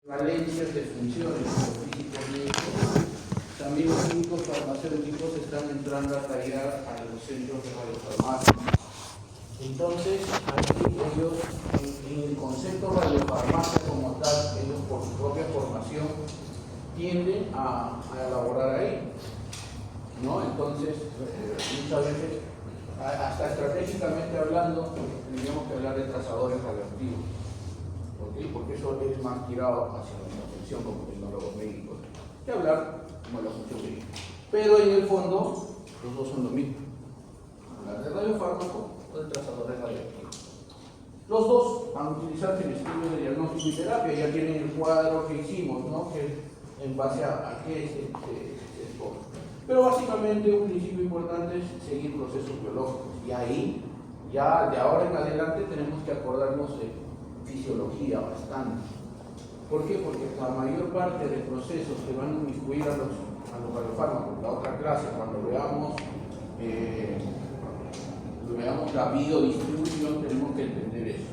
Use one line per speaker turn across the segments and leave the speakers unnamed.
valencias de funciones físicos. También los químicos farmacéuticos están entrando a tallar a los centros de radiofarmacia. Entonces, aquí ellos, en el concepto de radiofarmacia como tal, ellos por su propia formación tienden a elaborar ahí, ¿no? Entonces, muchas veces, hasta estratégicamente hablando, tendríamos que hablar de trazadores radioactivos, ¿okay? Porque eso es más tirado hacia la atención como tecnólogos médicos que hablar como la función médica. Pero en el fondo, los dos son lo mismo: hablar de radiofármaco o de trazadores radioactivos. Los dos van a utilizarse en estudios de diagnóstico y terapia. Ya tienen el cuadro que hicimos, ¿no? Que en base a qué se escoge. Pero básicamente un principio importante es seguir procesos biológicos. Y ahí, ya de ahora en adelante, tenemos que acordarnos de fisiología bastante. ¿Por qué? Porque la mayor parte de procesos que van a inmiscuir a los radiofármacos, la otra clase, cuando veamos la biodistribución, tenemos que entender eso.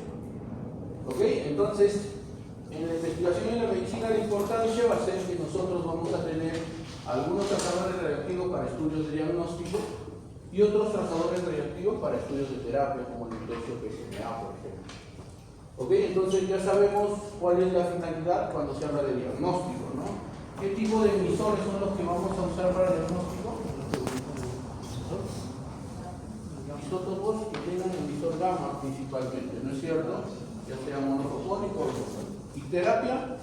¿Ok? Entonces, en la investigación y en la medicina, la importancia va a ser que nosotros vamos a tener algunos trazadores radioactivos para estudios de diagnóstico y otros trazadores radioactivos para estudios de terapia, como el indexio PSMA, por ejemplo. ¿Ok? Entonces ya sabemos cuál es la finalidad cuando se habla de diagnóstico, ¿no? ¿Qué tipo de emisores son los que vamos a usar para el diagnóstico? Isótopos que tengan emisor gamma principalmente, ¿no es cierto? Ya sea monofónico o y terapia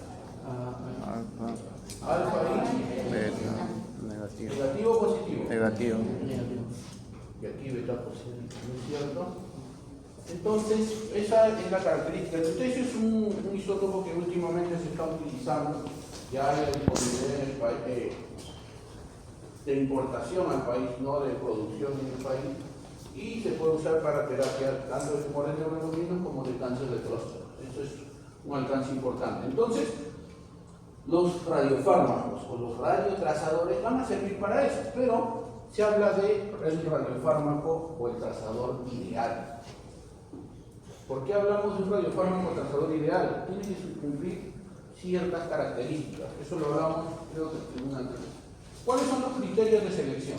alfa y
negativo.
negativo o positivo.
Negativo.
Y aquí beta positivo, ¿no es cierto? Entonces, esa es la característica. El deuterio es un isótopo que últimamente se está utilizando. Ya hay disponibilidad en el país de importación al país, no de producción en el país. Y se puede usar para terapia tanto de tumores neuroendocrinos como de cáncer de próstata. Eso es un alcance importante. Entonces, los radiofármacos o los radiotrazadores van a servir para eso, pero se habla de el radiofármaco o el trazador ideal. ¿Por qué hablamos de un radiofármaco o trazador ideal? Tiene que cumplir ciertas características. Eso lo hablamos, creo que en una anterior. ¿Cuáles son los criterios de selección?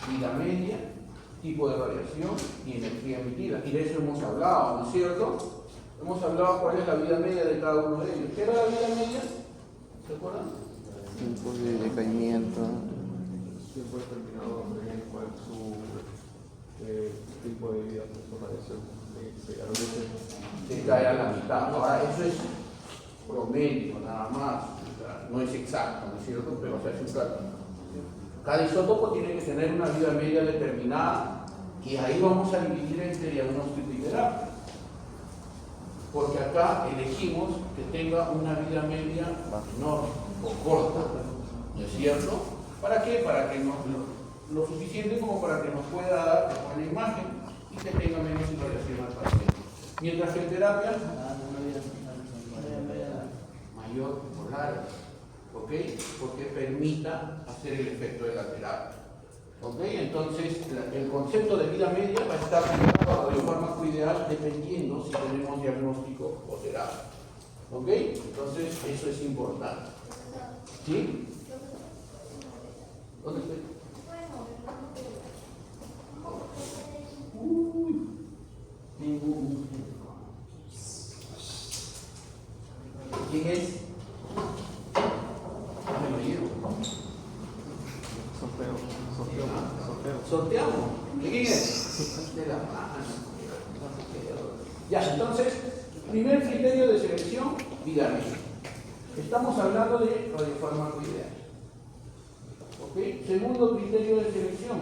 Vida media, tipo de radiación y energía emitida. Y de eso hemos hablado, ¿no es cierto? Hemos hablado cuál es la vida media de cada uno de ellos. ¿Qué era la vida media? ¿Se acuerdan?
Tiempo de decaimiento.
Tiempo determinado en cuál su tipo de vida, su radiación.
Se cae a la mitad. Ahora, eso es promedio, nada más. O sea, no es exacto, ¿no es cierto? Pero se hace un cálculo. Cada isótopo tiene que tener una vida media determinada y ahí vamos a dividir entre diagnóstico y terapia. Porque acá elegimos que tenga una vida media menor o corta, ¿no es cierto? ¿Para qué? Para que lo suficiente como para que nos pueda dar una imagen y que tenga menos irradiación al paciente. Mientras que en terapia, mayor o larga, ¿ok? Porque permita hacer el efecto de la terapia. ¿Ok? Entonces, el concepto de vida media va a estar ligado al radiofármaco ideal dependiendo si tenemos diagnóstico o terapia. ¿Ok? Entonces, eso es importante. ¿Sí? ¿Dónde estoy? Ningún. ¿Quién es? Me lo llevo. Sorteamos. ¿De quién es? De la mano. Ya, entonces, primer criterio de selección, vida media. Estamos hablando de radiofármaco ideal. ¿Ok? Segundo criterio de selección,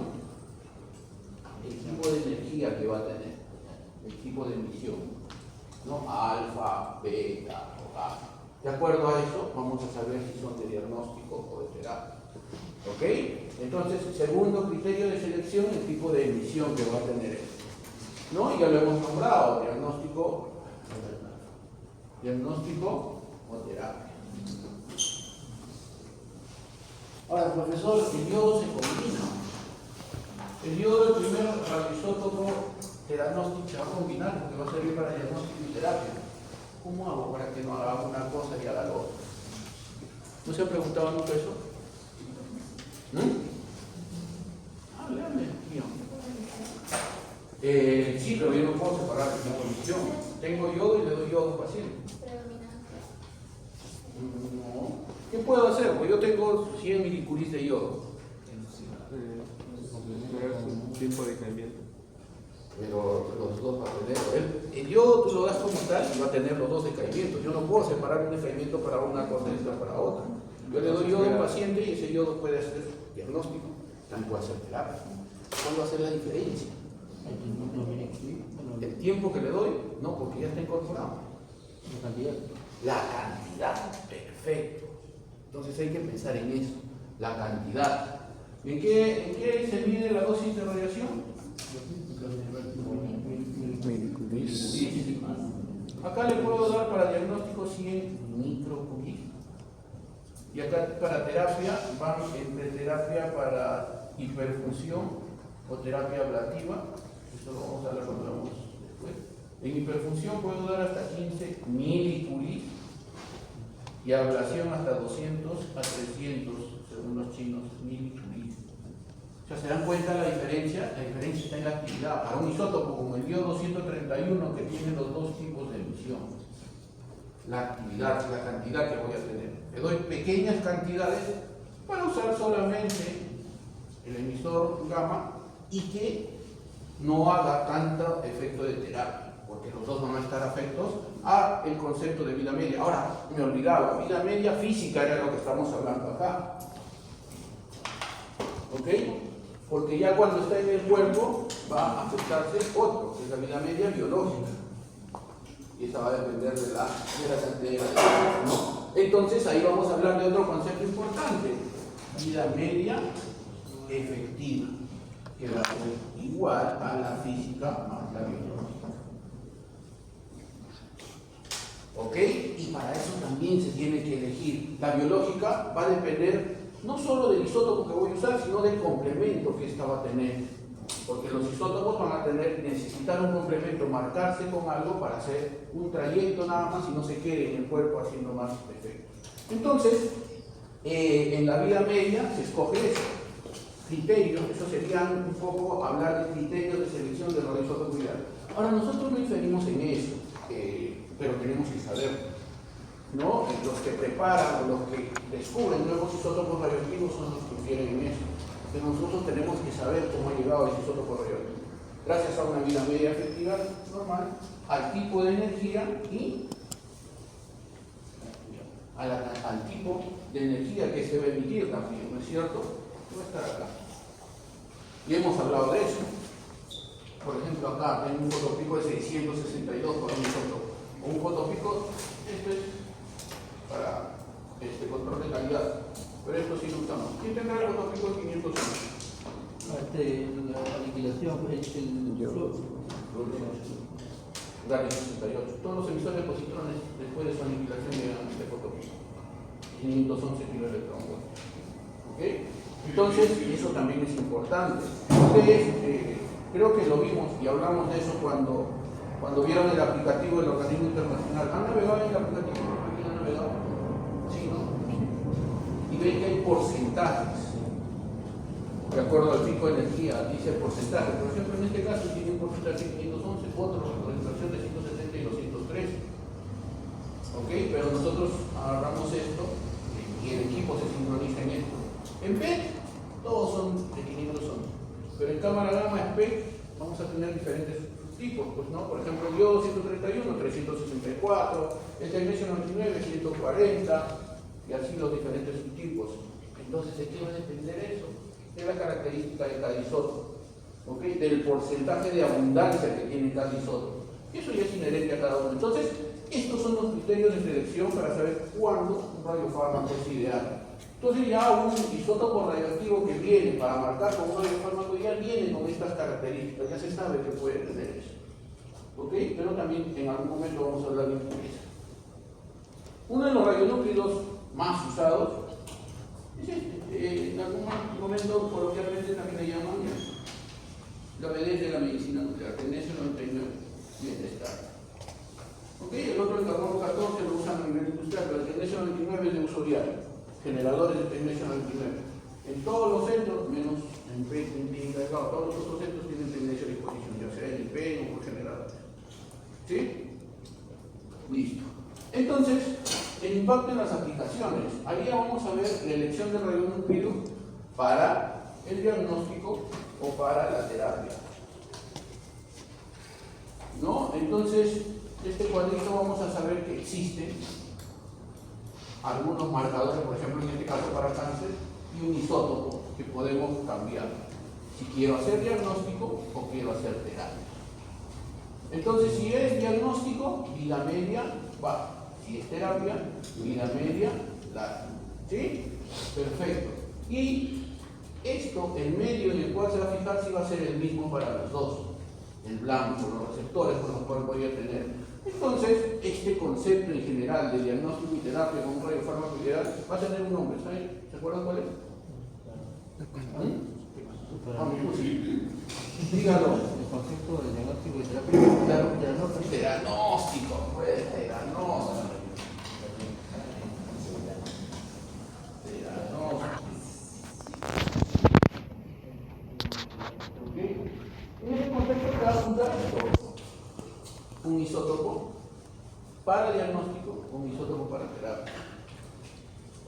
el tipo de energía que va a tener, el tipo de emisión, ¿no? Alfa, beta o gamma. De acuerdo a eso, vamos a saber si son de diagnóstico o de terapia. ¿Ok? Entonces, segundo criterio de selección, el tipo de emisión que va a tener esto, ¿no? Y ya lo hemos nombrado, diagnóstico o terapia. Ahora, profesor, el yodo se combina. El yodo, el primer radioisótopo diagnóstico, se va a combinar porque va a servir para diagnóstico y terapia. ¿Cómo hago para que no haga una cosa ¿No se ha preguntado nunca eso? Léame, mío. Sí, pero yo no puedo separar la condición. Tengo yodo y le doy yodo a un paciente. No. ¿Qué puedo hacer? Pues yo tengo 100 milicuris de yodo.
Es un tiempo de decaimiento.
Pero los dos van a tener. El yodo tú lo das como tal y va a tener los dos decaimientos. Yo no puedo separar un decaimiento para una cosa y otra para otra. Yo le doy yodo al paciente y ese yodo puede hacer diagnóstico, también puede hacer terapia. ¿Cuál va a ser la diferencia? El tiempo que le doy, no, porque ya está incorporado. La cantidad, perfecto. Entonces hay que pensar en eso, la cantidad. ¿En qué se mide la dosis de radiación?
Milicuris.
Acá le puedo dar para diagnóstico 100 microcuris. Y acá para terapia van entre terapia para hiperfunción o terapia ablativa. Esto lo vamos a hablar cuando hablamos después. En hiperfunción puedo dar hasta 15 milicuris y ablación hasta 200 a 300, según los chinos, milicuris. O sea, ¿se dan cuenta la diferencia? La diferencia está en la actividad. Para un isótopo como el yodo 231 que tiene los dos tipos de emisión, la actividad, la cantidad que voy a tener. Le doy pequeñas cantidades para usar solamente el emisor gamma y que no haga tanto efecto de terapia, porque los dos van a estar afectos a el concepto de vida media. Ahora, me olvidaba, vida media física era lo que estamos hablando acá. ¿Ok? Porque ya cuando está en el cuerpo va a afectarse otro, que es la vida media biológica. Y esa va a depender de la cantidad de radiación, ¿no? Entonces ahí vamos a hablar de otro concepto importante, vida media efectiva, que va a ser igual a la física más la biológica. ¿Ok? Y para eso también se tiene que elegir. La biológica va a depender no solo del isótopo que voy a usar, sino del complemento que ésta va a tener. Porque los isótopos van a necesitar un complemento, marcarse con algo para hacer un trayecto nada más y no se quede en el cuerpo haciendo más efectos. Entonces, en la vida media se escoge eso. Criterios, eso sería un poco hablar de criterios de selección de radioisótopos ideales. Ahora, nosotros no inferimos en eso, pero tenemos que saber, ¿no? Los que preparan o los que descubren nuevos isótopos radioactivos son los que infieren en eso. Pero nosotros tenemos que saber cómo ha llegado el isótopo radioactivo. Gracias a una vida media efectiva normal, al tipo de energía y al tipo de energía que se va a emitir también, ¿no es cierto? Va a estar acá. Y hemos hablado de eso. Por ejemplo, acá tengo un fotopico de 662 por un isótopo. O un fotopico, esto es para control de calidad. Pero esto sí lo usamos. ¿Quién tendrá el fotopico de 501?
La aniquilación,
Galio 68. Todos los emisores de positrones después de su aniquilación llegan a este fotopico. 511 kiloelectronvolts. ¿Ok? Entonces, eso también es importante. Ustedes, creo que lo vimos y hablamos de eso cuando vieron el aplicativo del organismo internacional. ¿Han navegado en el aplicativo? ¿Quién ha navegado? Sí, ¿no? Y ven que hay porcentajes. De acuerdo al pico de energía, dice porcentaje. Por ejemplo, en este caso tiene un porcentaje de 511, otro con extracción de 170 y 203. ¿Ok? Pero nosotros agarramos esto y el equipo se sincroniza en esto. En PET, todos son de 511. Pero en cámara gamma SPEC vamos a tener diferentes tipos, pues, ¿no? Por ejemplo, el yodo 131, 364, el tecnesio 99, 140, y así los diferentes subtipos. Entonces, ¿de qué va a depender eso? De la característica de cada isótopo, ¿okay? Del porcentaje de abundancia que tiene cada isótopo. Eso ya es inherente a cada uno. Entonces, estos son los criterios de selección para saber cuándo un radiofármaco es ideal. Entonces ya un isótopo radioactivo que viene para marcar como un radiofármaco ideal viene con estas características, ya se sabe que puede tener eso. ¿Ok? Pero también en algún momento vamos a hablar de impureza. Uno de los radionúclidos más usados es este. En algún momento coloquialmente también le llaman la BD de la medicina nuclear, tecnesio 99, bien está. ¿Ok? El otro, el carbono 14, lo usan a nivel industrial, pero el tecnesio 99 es de uso diario. generadores de Tecnation 29. En todos los centros, menos en Delgado, todos los otros centros tienen Tecnation a disposición, ya sea en IP o por generadores. ¿Sí? Listo. Entonces, el impacto en las aplicaciones. Ahí ya vamos a ver la elección del radionúclido para el diagnóstico o para la terapia. ¿No? Entonces, este cuadrito vamos a saber que existen algunos marcadores, por ejemplo, en este caso para cáncer, y un isótopo que podemos cambiar. Si quiero hacer diagnóstico o quiero hacer terapia. Entonces, si es diagnóstico, vida media baja. Si es terapia, vida media larga. ¿Sí? Perfecto. Y esto, el medio en el cual se va a fijar, si va a ser el mismo para los dos. El blanco, los receptores con los cuales voy a tener. Entonces, este concepto en general de diagnóstico y terapia con un radiofármaco ideal va a tener un nombre. ¿Se acuerdan cuál es? Sí. Dígalo.
El concepto de diagnóstico y terapia.
Claro, diagnóstico, pues, diagnóstico. En este concepto te va a juntar un isótopo para diagnóstico, un isótopo para terapia.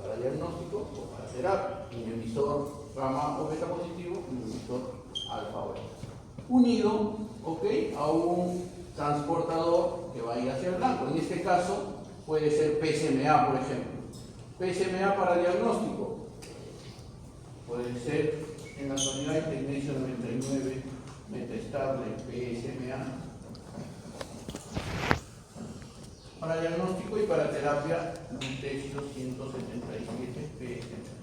Para diagnóstico o para terapia, un emisor gamma o beta positivo y un emisor alfa o beta. Unido, a un transportador que va a ir hacia el blanco. En este caso puede ser PSMA, por ejemplo. PSMA para diagnóstico. Puede ser en la actualidad el Tecnation 99, metaestable, PSMA. Para diagnóstico y para terapia, Lutetium 177 PSMA.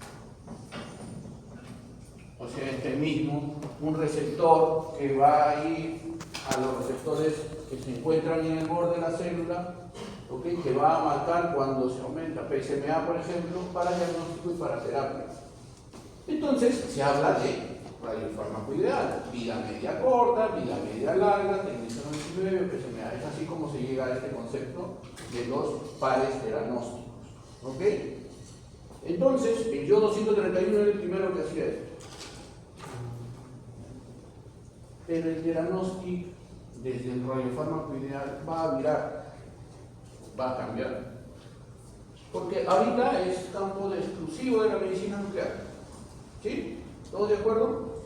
O sea, este mismo, un receptor que va a ir a los receptores que se encuentran en el borde de la célula, que va a marcar cuando se aumenta PSMA, por ejemplo, para diagnóstico y para terapia. Entonces, se habla de radiofármaco ideal, vida media corta, vida media larga, Tecnation 99, PSMA. Es así como se llega a este concepto de los pares diagnósticos. ¿Ok? Entonces, el yo 231 era el primero que hacía esto. Pero el diagnóstico desde el radiofármaco ideal va a virar, va a cambiar. Porque ahorita es campo de exclusivo de la medicina nuclear. ¿Sí? ¿Todos de acuerdo?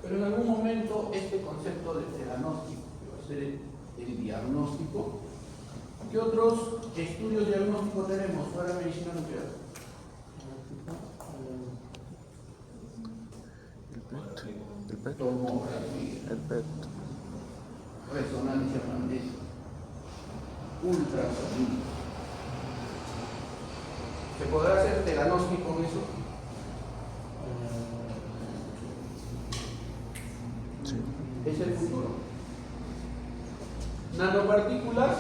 Pero en algún momento este concepto de diagnóstico, que va a ser el diagnóstico, ¿qué otros estudios diagnósticos tenemos fuera de medicina nuclear?
El PET.
Tomografía,
El PET.
resonancia magnética, ultrasonido. ¿Se podrá hacer diagnóstico con eso?
Sí.
Es el futuro. Nanopartículas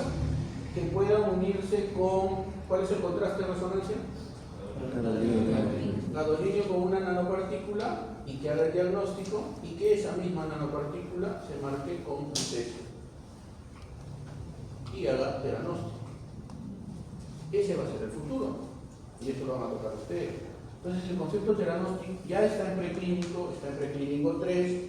que puedan unirse con, ¿cuál es el contraste de resonancia? Gadolínio con una nanopartícula y que haga el diagnóstico y que esa misma nanopartícula se marque con un techo y haga diagnóstico. Ese va a ser el futuro y eso lo van a tocar ustedes. Entonces el concepto de diagnóstico ya está en preclínico 3,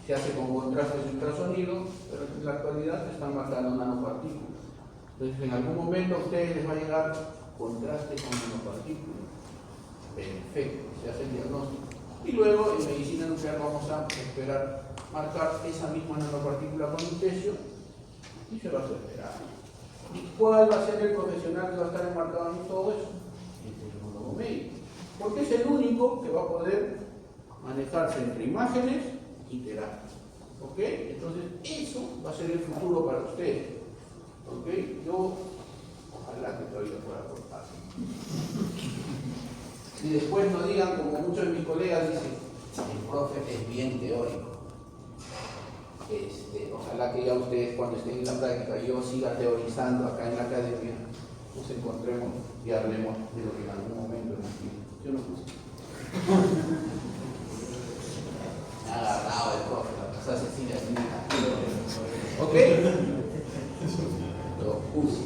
se hace con contrastes de ultrasonido, pero en la actualidad se están marcando nanopartículas. Entonces en algún momento a ustedes les va a llegar contraste con nanopartículas. Perfecto, se hace el diagnóstico. Y luego en medicina nuclear vamos a esperar marcar esa misma nanopartícula con lutecio y se va a hacer terapia. ¿Y cuál va a ser el profesional que va a estar enmarcado en todo eso? El neurólogo médico. Porque es el único que va a poder manejarse entre imágenes y terapia. ¿Ok? Entonces, eso va a ser el futuro para ustedes. ¿Ok? Yo, ojalá que todavía pueda aportar. Y después no digan, como muchos de mis colegas dicen, el profe es bien teórico. Ojalá que ya ustedes cuando estén en la práctica yo siga teorizando acá en la academia, nos encontremos y hablemos de lo que en algún momento hemos visto. Yo no puse. Me ha agarrado el profe, la pasada Cecilia. ¿Ok? Lo puse.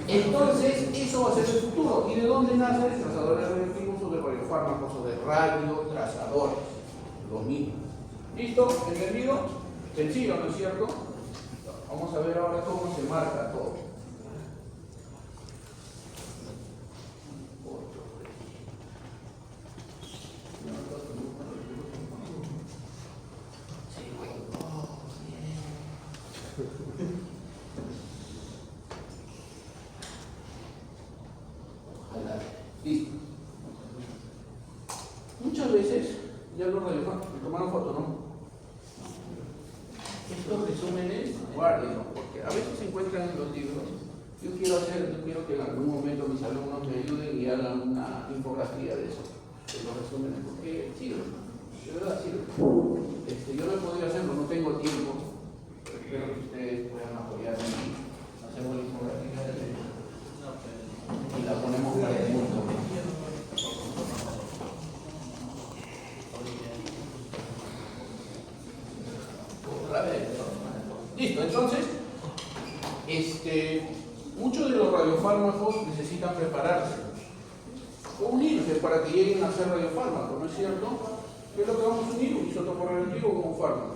Entonces, Entonces, eso va a ser el futuro. ¿Y de dónde nacen los trazadores radioactivos o de radiofármacos o de radiotrazadores? Lo mismo. ¿Listo? ¿Entendido? Sencillo, ¿no es cierto? Vamos a ver ahora cómo se marca todo. Listo. Muchas veces, ya lo tomaron foto, ¿no? Estos resúmenes, guárdenlo, porque a veces se encuentran en los libros. Yo quiero que en algún momento mis alumnos me ayuden y hagan una infografía de eso, de los resúmenes, porque sirve, de verdad sirve. Yo no he podido hacerlo, no tengo tiempo, pero espero que ustedes puedan apoyarme y hacemos la infografía y la ponemos para el mundo. Listo, entonces, muchos de los radiofármacos necesitan prepararse o unirse para que lleguen a ser radiofármacos, ¿no es cierto? ¿Qué es lo que vamos a unir? Un isótopo radioactivo con un fármaco.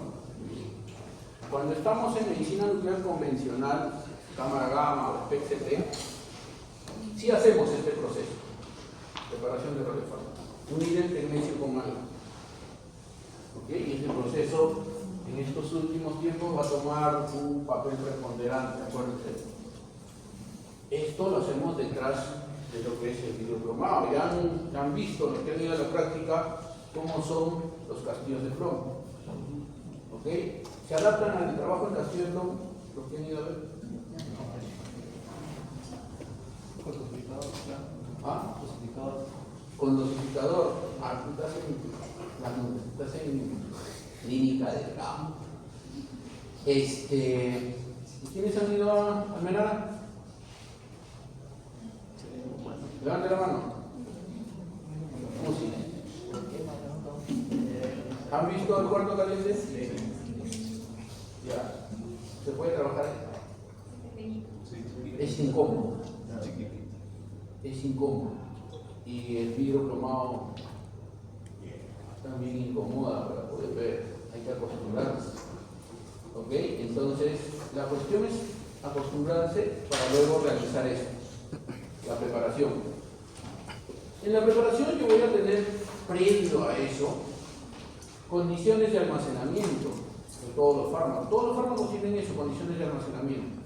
Cuando estamos en medicina nuclear convencional, cámara gamma o PET-CT, sí hacemos este proceso, preparación de radiofármacos, unir el tecnecio con algo. ¿Ok? Y este proceso en estos últimos tiempos va a tomar un papel preponderante, acuérdense. Esto lo hacemos detrás de lo que es el vidrocromado. Ya han visto, los que han ido a la práctica, cómo son los castillos de plomo. ¿Ok? ¿Se adaptan al trabajo en castillo de plomo? ¿Los que han ido a ver? ¿Ah? Con dosificador. Ah, tú estás en clínica de campo. ¿Quiénes han ido a Almenara? Levante la mano. Música. ¿Han visto el cuarto caliente? Ya. ¿Se puede trabajar? Es incómodo. Es incómodo. Y el vidrio cromado también incomoda para poder ver. Hay que acostumbrarse. ¿Ok? Entonces, la cuestión es acostumbrarse para luego realizar eso. La preparación. En la preparación yo voy a tener, previo a eso, condiciones de almacenamiento de todos los fármacos. Todos los fármacos tienen eso, condiciones de almacenamiento.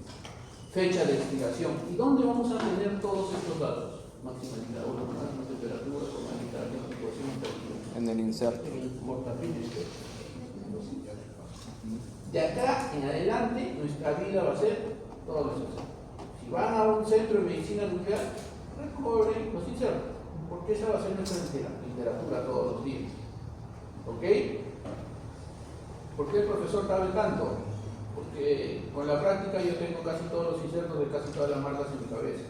Fecha de expiración. ¿Y dónde vamos a tener todos estos datos? Máxima temperatura, máxima temperatura,
En el inserto.
De acá en adelante, nuestra vida va a ser todo eso. Si van a un centro de medicina nuclear, recobren los insertos, porque esa va a ser nuestra literatura todos los días. ¿Ok? ¿Por qué el profesor sabe tanto? Porque con la práctica yo tengo casi todos los insertos de casi todas las marcas en mi cabeza.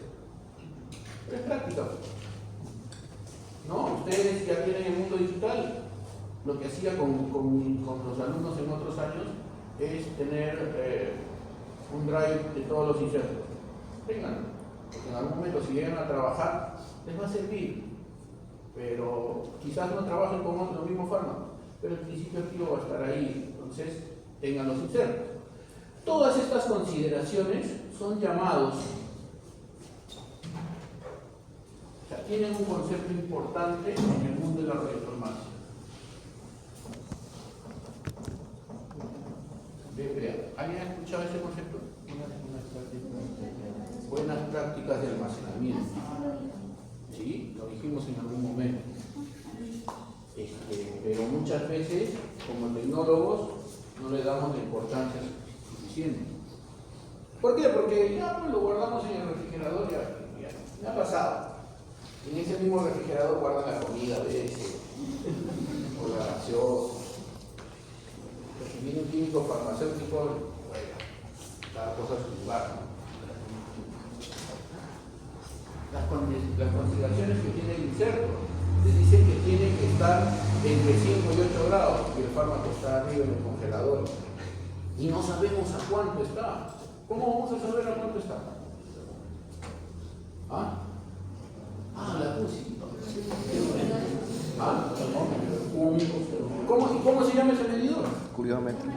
Pero es práctica. ¿No? Ustedes ya tienen el mundo digital. Lo que hacía con los alumnos en otros años es tener un drive de todos los insertos. Ténganlo, porque en algún momento si llegan a trabajar les va a servir, pero quizás no trabajen con los mismos fármacos, pero el principio activo va a estar ahí, entonces tengan los insertos. Todas estas consideraciones son llamados, o sea, tienen un concepto importante en el mundo de la radiofarmacia. ¿Alguien ha escuchado ese concepto? Buenas prácticas de almacenamiento. Sí, lo dijimos en algún momento. Pero muchas veces, como tecnólogos, no le damos la importancia suficiente. ¿Por qué? Porque ya pues, lo guardamos en el refrigerador, ya ha pasado. En ese mismo refrigerador guardan la comida a veces, o la gaseosa. Si viene un químico farmacéutico, bueno, cada cosa a su lugar, ¿no? Las consideraciones que tiene el inserto, les dicen que tiene que estar entre 5 y 8 grados, y el fármaco está arriba en el congelador. Y no sabemos a cuánto está. ¿Cómo vamos a saber a cuánto está? ¿Ah? Ah, la puse. ¿Ah? ¿Cómo se llama ese medidor?
Curiómetro.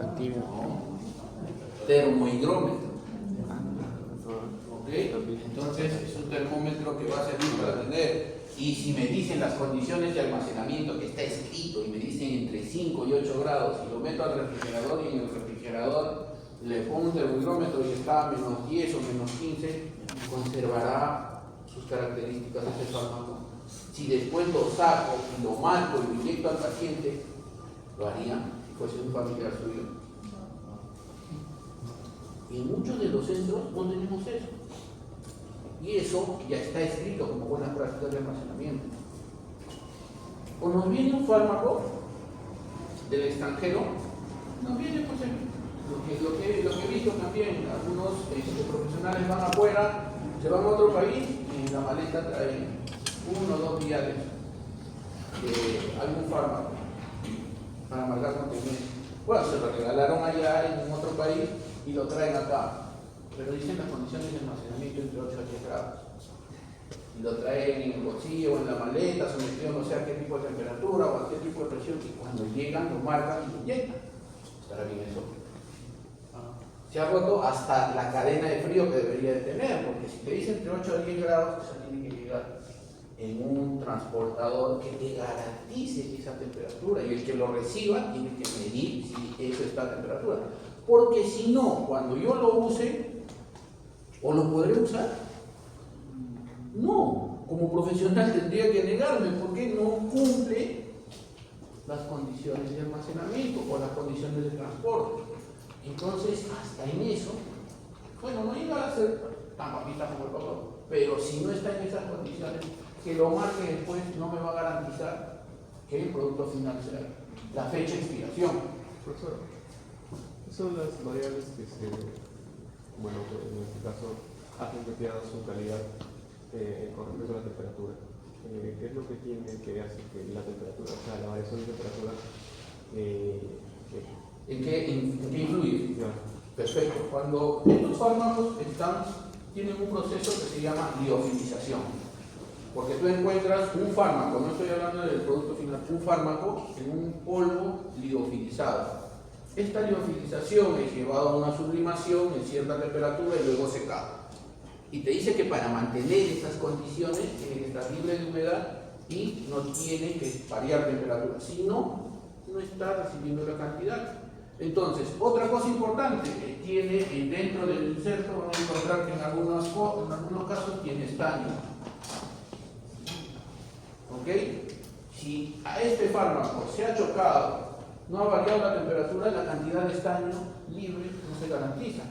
Actímetro.
Termohigrómetro. ¿Ok? Entonces es un termómetro que va a servir para tener. Y si me dicen las condiciones de almacenamiento que está escrito y me dicen entre 5 y 8 grados, y lo meto al refrigerador y en el refrigerador le pongo un termómetro y está a menos 10 o menos 15, conservará sus características de ese fármaco. Si después lo saco y lo marco y lo inyecto al paciente, lo haría si fuese un familiar suyo. Y en muchos de los centros no tenemos eso. Y eso ya está escrito como buenas prácticas de almacenamiento. O nos viene un fármaco del extranjero, nos viene pues lo que he visto también, algunos profesionales van afuera, se van a otro país y en la maleta traen 1 o 2 viales de algún fármaco para marcar contenido. Bueno, se lo regalaron allá en otro país y lo traen acá. Pero dicen las condiciones de almacenamiento entre 8 a 10 grados. Y lo traen en el bolsillo o en la maleta, sometido no sé a qué tipo de temperatura o a qué tipo de presión, y cuando llegan lo marcan y lo inyectan. Estará bien eso. Se ha roto hasta la cadena de frío que debería de tener, porque si te dice entre 8 a 10 grados, esa tiene que llegar en un transportador que te garantice esa temperatura, y el que lo reciba tiene que medir si eso está a temperatura. Porque si no, cuando yo lo use, ¿o lo podré usar? No, como profesional tendría que negarme porque no cumple las condiciones de almacenamiento o las condiciones de transporte. Entonces, hasta en eso, bueno, no iba a ser tan papita como el papá, pero si no está en esas condiciones, que lo marque después no me va a garantizar que el producto final sea la fecha de expiración.
Profesor, son las variables que bueno, en este caso, hacen que pierda su calidad con respecto a la temperatura. ¿Qué es lo que tiene que hacer que la temperatura, o sea, la variación de temperatura,
¿En qué influye?
Ya.
Perfecto. Cuando estos fármacos tienen un proceso que se llama liofilización. Porque tú encuentras un fármaco, no estoy hablando del producto final, un fármaco en un polvo liofilizado. Esta liofilización es llevada a una sublimación en cierta temperatura y luego secada. Y te dice que para mantener esas condiciones tiene que estar libre de humedad y no tiene que variar temperatura. Si no, no está recibiendo la cantidad. Entonces, otra cosa importante que tiene dentro del inserto, vamos a encontrar que en algunos casos tiene estaño. ¿Ok? Si a este fármaco se ha chocado, no ha variado la temperatura, la cantidad de estaño libre no se garantiza.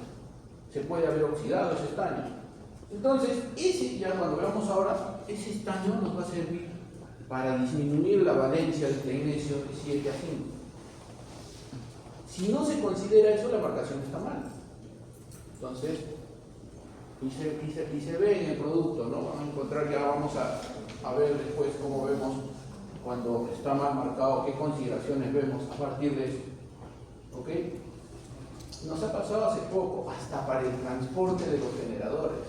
Se puede haber oxidado ese estaño. Entonces, ya cuando veamos ahora, ese estaño nos va a servir para disminuir la valencia del magnesio de 7 a 5. Si no se considera eso, la marcación está mal. Entonces, y se ve en el producto, ¿no? Vamos a encontrar, ya vamos a ver después cómo vemos cuando está mal marcado, qué consideraciones vemos a partir de eso. ¿Ok? Nos ha pasado hace poco, hasta para el transporte de los generadores.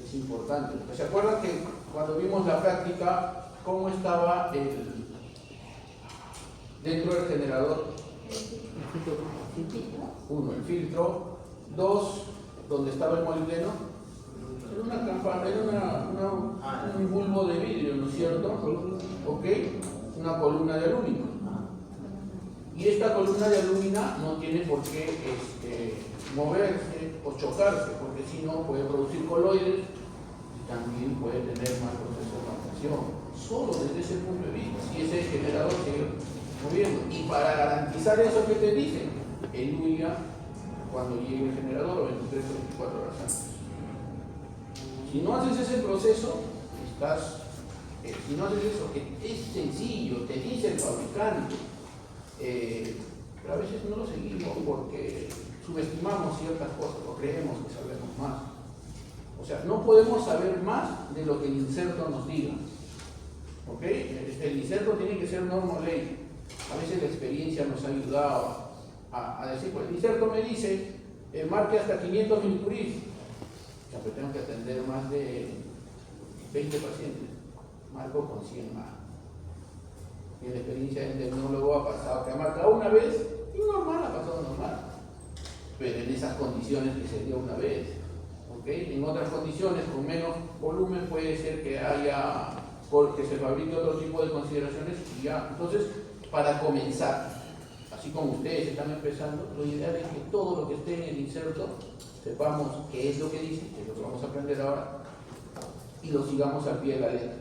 Es importante. ¿Se acuerdan que cuando vimos la práctica, cómo estaba dentro del generador? 1, el filtro. 2, donde estaba el molibdeno. Era una campana, era un bulbo de vidrio, ¿no es cierto? ¿Ok? Una columna de aluminio. Y esta columna de aluminio no tiene por qué moverse o chocarse, porque si no puede producir coloides y también puede tener mal proceso de marcación. Solo desde ese punto de vista, si ese generador sigue moviendo. Y para garantizar eso que te dicen, eludia cuando llegue el generador o 23 o 24 horas antes. Si no haces ese proceso, si no haces eso, que es sencillo, te dice el fabricante, pero a veces no lo seguimos porque subestimamos ciertas cosas o creemos que sabemos más. O sea, no podemos saber más de lo que el inserto nos diga. ¿Ok? El inserto tiene que ser norma ley. A veces la experiencia nos ha ayudado a decir, pues el inserto me dice, marque hasta 500 milicuries. pero tengo que atender más de 20 pacientes, marco con 100 más. En la experiencia del endocrinólogo ha pasado que ha marcado una vez y normal, ha pasado normal, pero en esas condiciones que se dio una vez. ¿Okay? En otras condiciones con menos volumen puede ser que haya, porque se fabrique otro tipo de consideraciones y ya. Entonces, para comenzar, así como ustedes están empezando, lo ideal es que todo lo que esté en el inserto sepamos qué es lo que dice, que es lo que vamos a aprender ahora, y lo sigamos al pie de la letra,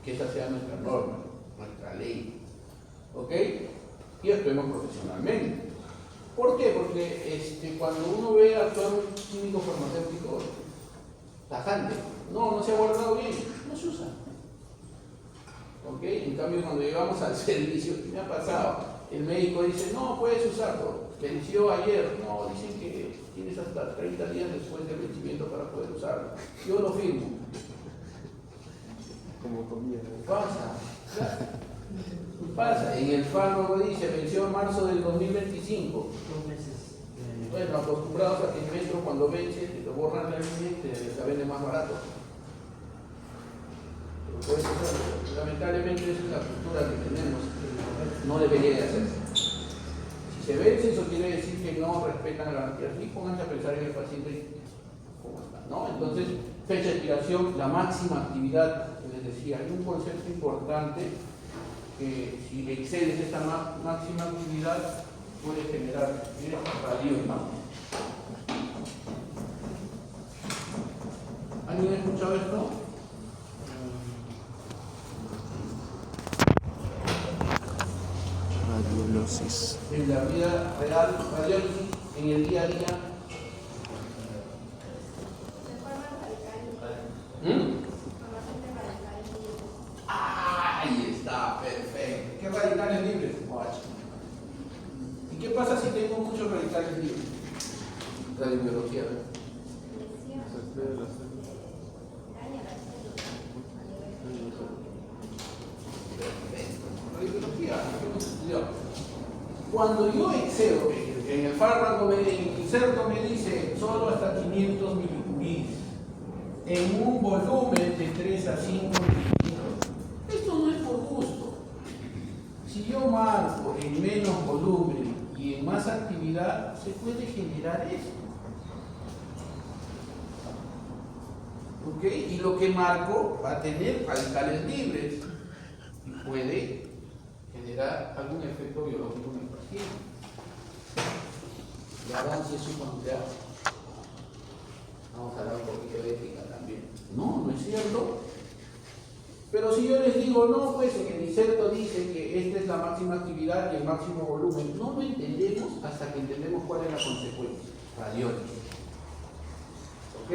que esa sea nuestra norma, nuestra ley. ¿Ok? Y actuemos profesionalmente. ¿Por qué? Porque cuando uno ve actuar un químico farmacéutico tajante, no se ha guardado bien, no se usa. ¿Ok? En cambio, cuando llegamos al servicio, ¿qué me ha pasado? El médico dice, no, puedes usarlo, venció ayer. No, dicen que tienes hasta 30 días después del vencimiento para poder usarlo. Yo lo firmo.
Como comida.
Pasa, en el fármaco dice, venció en marzo del 2025.
2 meses.
Bueno, acostumbrados a que el metro cuando vence, te lo borran la línea y te la vende más barato. Pero puede ser, lamentablemente esa es la cultura que tenemos, no debería de hacerse. Si se vence, eso quiere decir que no respetan la garantía. Y pónganse a pensar en el paciente cómo está, ¿no? Entonces, fecha de expiración, la máxima actividad, que les decía, hay un concepto importante que si excedes esta máxima actividad puede generar radios. ¿Alguien ha escuchado esto?
Radiolosis.
En la vida real, radiólisis, en el día a día. Ahí está, perfecto. ¿Qué radicales libres? ¿Y qué pasa si tengo muchos radicales libres? Radiobiología, ¿no? Cuando yo excedo, en el fármaco, en el inserto me dice solo hasta 500 milicuries, en un volumen de 3 a 5 mililitros. Esto no es por gusto. Si yo marco en menos volumen y en más actividad, se puede generar esto. ¿Ok? Y lo que marco va a tener radicales libres y puede generar algún efecto biológico en el paciente. Y ahora si eso considera, vamos a hablar un poquito de ética también. No es cierto. Pero si yo les digo, no, pues en el inserto dice que esta es la máxima actividad y el máximo volumen, no lo entendemos hasta que entendemos cuál es la consecuencia, radiólisis. ¿Ok?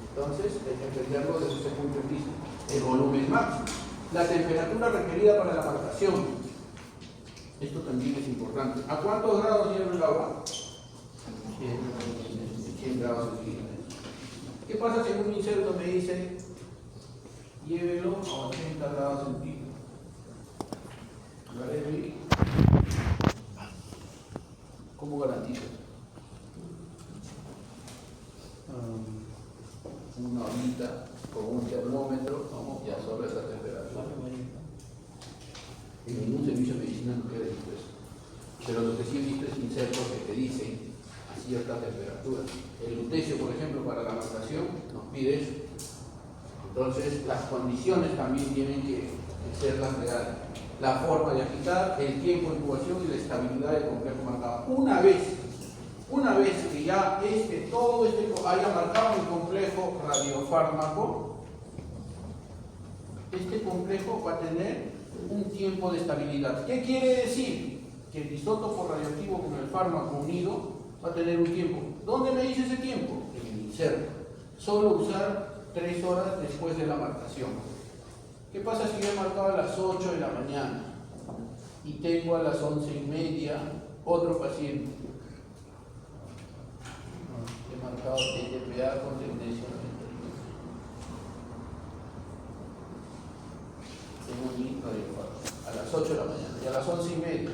Entonces, hay que entenderlo desde ese punto de vista. El volumen máximo. La temperatura requerida para la marcación. Esto también es importante. ¿A cuántos grados hierve el agua? 100 grados centígrados. ¿Qué pasa si en un inserto me dice llévelo a 80 grados centígrados? ¿Cómo garantizo? Una horita con un termómetro, y absorbe esa temperatura. En ningún servicio de medicina no queda visto eso. Pero lo que sí he visto es insertos que te dicen a cierta temperatura. El lutecio, por ejemplo, para la marcación nos pide eso. Entonces, las condiciones también tienen que ser las reales. La forma de agitar, el tiempo de incubación y la estabilidad del complejo marcado. Una vez que ya todo haya marcado el complejo radiofármaco, este complejo va a tener un tiempo de estabilidad. ¿Qué quiere decir? Que el isótopo radioactivo con el fármaco unido va a tener un tiempo. ¿Dónde me dice ese tiempo? En el inserto. Solo usar 3 horas después de la marcación. ¿Qué pasa si yo he marcado a las 8 de la mañana y tengo a las 11:30 otro paciente? He marcado TTPA con tendencia a a las 8 de la mañana y a las 11:30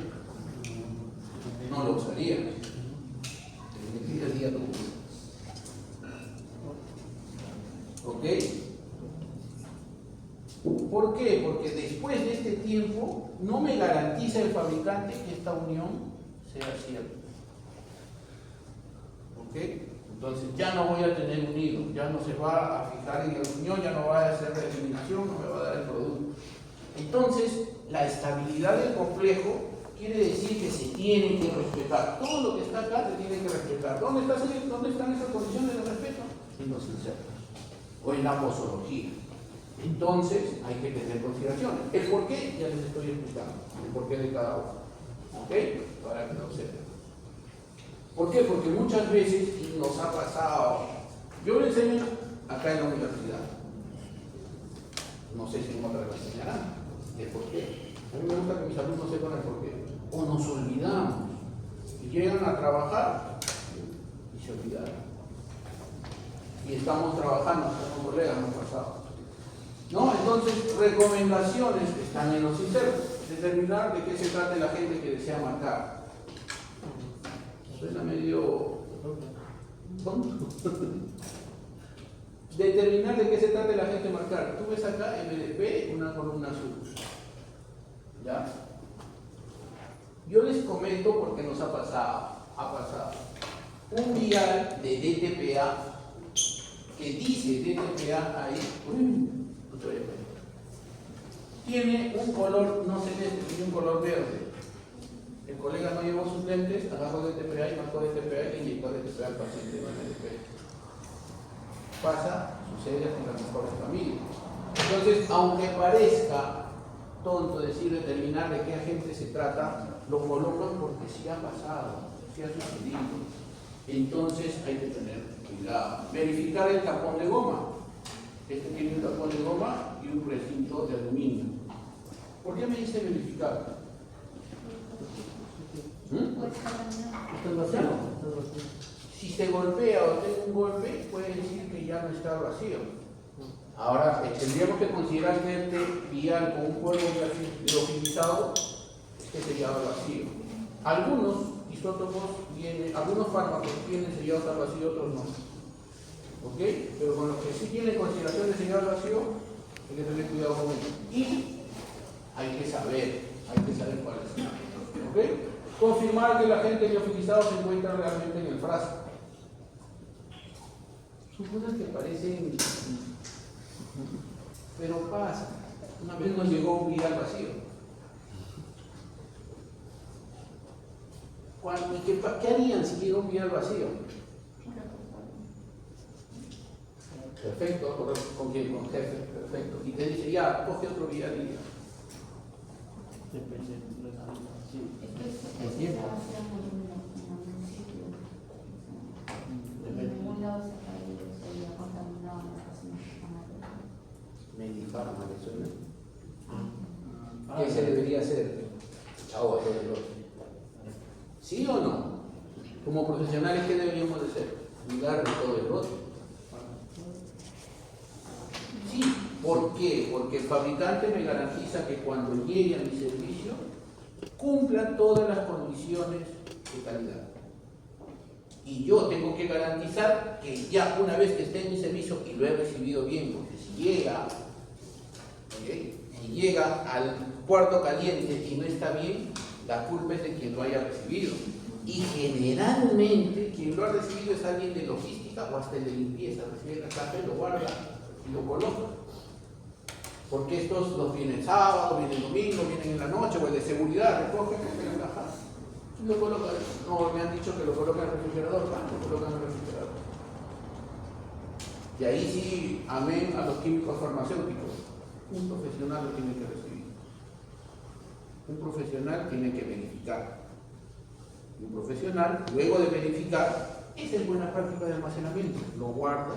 no lo usaría. El día no. ¿Por qué? Porque después de este tiempo no me garantiza el fabricante que esta unión sea cierta. ¿Ok? Entonces ya no voy a tener un hilo, ya no se va a fijar en la unión, ya no va a hacer la eliminación, no me va a dar el producto. Entonces, la estabilidad del complejo quiere decir que se tiene que respetar. Todo lo que está acá se tiene que respetar. ¿Dónde están esas condiciones de respeto? En los insertos o en la posología. Entonces, hay que tener consideraciones. El por qué ya les estoy explicando. El porqué de cada uno. ¿Ok? Para que lo sepan. ¿Por qué? Porque muchas veces nos ha pasado. Yo le enseño acá en la universidad. No sé si en otra lo enseñarán. ¿El por qué? A mí me gusta que mis alumnos sepan el por qué. O nos olvidamos. Y llegan a trabajar y se olvidaron. Y estamos trabajando con colegas, no pasado. ¿No? Entonces, recomendaciones que están en los insertos. Determinar de qué se trata la gente que desea marcar. Suena medio tonto. Determinar de qué se trata la gente marcar. Tú ves acá MDP, una columna azul. ¿Ya? Yo les comento porque nos ha pasado. Un vial de DTPA que dice DTPA ahí, tiene un color no celeste, tiene un color verde. El colega no llevó sus lentes, agarró DTPA y marcó DTPA y inyectó DTPA al paciente en MDP. Pasa, sucede en las mejores familias. Entonces, aunque parezca tonto decir determinar de qué agente se trata, lo colocan porque sí ha pasado, sí ha sucedido. Entonces hay que tener cuidado. Verificar el tapón de goma. Este tiene un tapón de goma y un recinto de aluminio. ¿Por qué me dice verificar? Si se golpea o tiene un golpe, puede decir que ya no está vacío. Ahora, tendríamos que considerar que este vial con un polvo liofilizado esté sellado al vacío. Algunos isótopos algunos fármacos tienen sellados al vacío, otros no. ¿Ok? Pero con los que sí tienen consideración de sellado al vacío, hay que tener cuidado con ello. Y hay que saber cuál es. ¿Ok? Confirmar que el agente liofilizado se encuentra realmente en el frasco. Son cosas que parecen, pero pasa. Una vez nos llegó un vial vacío. ¿Qué harían si llega un vial vacío? Perfecto, ¿con quién? Con jefe, perfecto. Y te dice, ya, coge otro vial y ya.
Depende de la sí.
El tiempo. En ningún lado se había contaminado en la cocina.
Medifarma, ¿le suena? ¿Qué se debería hacer? Chao, ¿sí o no? Como profesionales, ¿qué deberíamos de hacer? Cuidar de todo el lote. Sí, ¿por qué? Porque el fabricante me garantiza que cuando llegue a mi servicio cumpla todas las condiciones de calidad. Y yo tengo que garantizar que ya una vez que esté en mi servicio y lo he recibido bien, porque si llega al cuarto caliente y no está bien, la culpa es de quien lo haya recibido. Y generalmente quien lo ha recibido es alguien de logística o hasta el de limpieza. Recibe la caja y lo guarda y lo coloca. Porque estos los vienen sábado, vienen domingo, vienen en la noche, o el de seguridad recoge la caja y lo coloca. No, me han dicho que lo colocan en el refrigerador, lo colocan en el refrigerador. Y ahí sí, amén a los químicos farmacéuticos. Un profesional lo tiene que recibir. Un profesional tiene que verificar. Y un profesional, luego de verificar, esa es buena práctica de almacenamiento. Lo guarda.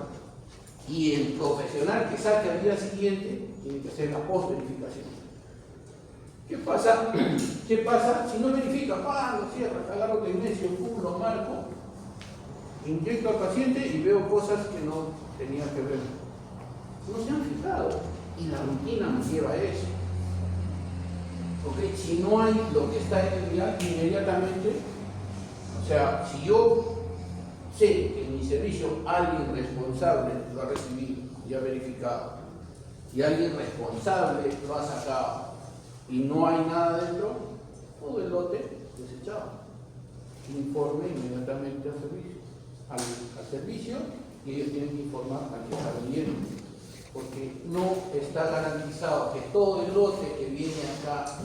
Y el profesional que saque al día siguiente tiene que hacer la post-verificación. ¿Qué pasa? Si no verifica, lo cierra, agarro tecnesio, lo marco, inyecto al paciente y veo cosas que no tenía que ver. No se han fijado. Y la rutina nos lleva a eso. ¿Okay? Si no hay lo que está en el vial, inmediatamente, o sea, si yo sé que en mi servicio alguien responsable lo ha recibido ya verificado, y alguien responsable lo ha sacado y no hay nada dentro, todo el lote desechado. Informe inmediatamente al servicio, y ellos tienen que informar al que está vendiendo, porque no está garantizado que todo el lote que viene acá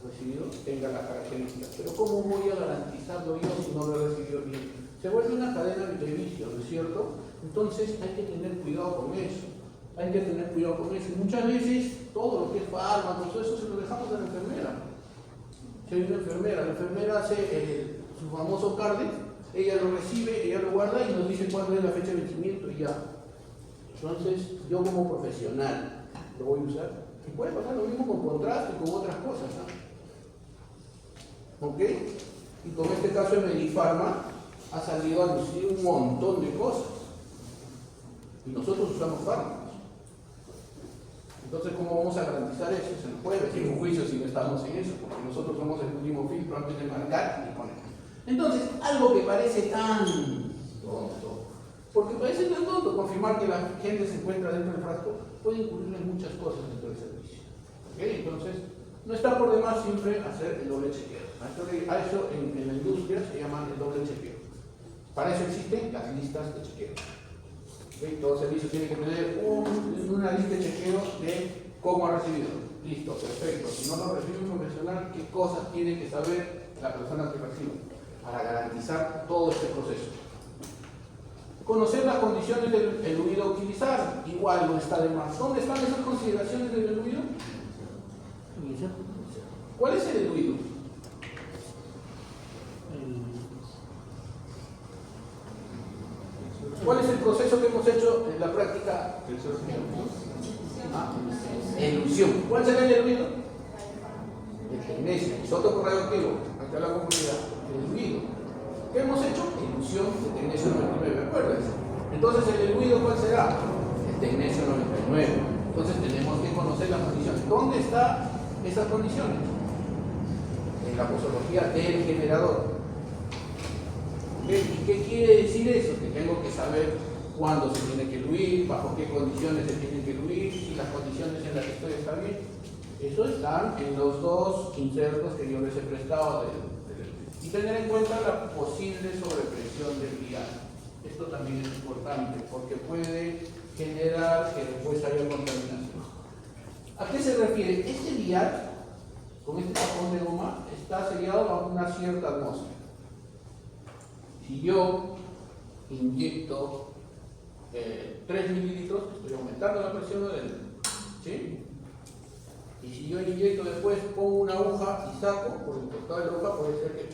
recibido tenga las características. Pero ¿cómo voy a garantizarlo yo si no lo he recibido bien? Se vuelve una cadena de vicios, ¿no es cierto? Entonces hay que tener cuidado con eso. Hay que tener cuidado con eso. Y muchas veces todo lo que es fármacos, todo eso se lo dejamos a la enfermera. Si hay una enfermera, la enfermera hace su famoso carnet, ella lo recibe, ella lo guarda y nos dice cuándo es la fecha de vencimiento y ya. Entonces, yo como profesional lo voy a usar. Y puede pasar lo mismo con contraste y con otras cosas, ¿no? ¿Ok? Y con este caso de Medifarma ha salido a lucir un montón de cosas. Y nosotros usamos fármacos. Entonces, ¿cómo vamos a garantizar eso? Se nos puede decir un juicio si no estamos en eso, porque nosotros somos el último filtro antes de marcar y poner. Entonces, algo que parece tan tonto, porque parece tan tonto confirmar que la gente se encuentra dentro del frasco, puede incurrir en muchas cosas dentro del servicio. ¿Okay? Entonces, no está por demás siempre hacer el doble chequeo. A eso en la industria se llama el doble chequeo. Para eso existen las listas de chequeo. ¿Okay? Todo servicio tiene que tener una lista de chequeo de cómo ha recibido. Listo, perfecto. Si no lo recibe un profesional, ¿qué cosas tiene que saber la persona que recibe para garantizar todo este proceso? Conocer las condiciones del eluido a utilizar, igual no está de más. ¿Dónde están esas consideraciones del eluido? ¿Cuál es el eluido? ¿Cuál es el proceso que hemos hecho en la práctica? Elusión. ¿Cuál será el eluido? El tecnecio, isótopo radioactivo, acá la comunidad, el eluido. ¿Qué hemos hecho? Ilusión de tecnesio 99, acuérdense. Entonces, ¿el eluido cuál será? El tecnesio 99. Entonces, tenemos que conocer las condiciones. ¿Dónde están esas condiciones? En la posología del generador. ¿Y qué quiere decir eso? Que tengo que saber cuándo se tiene que eluir, bajo qué condiciones se tiene que eluir, si las condiciones en las que estoy están bien. Eso está en los dos insertos que yo les he prestado y tener en cuenta la posible sobrepresión del vial. Esto también es importante porque puede generar que después haya contaminación. ¿A qué se refiere? Este vial, con este tapón de goma, está sellado a una cierta atmósfera. Si yo inyecto 3 mililitros, estoy aumentando la presión adentro, ¿sí? Y si yo inyecto después, pongo una aguja y saco, por el costado de la aguja puede ser que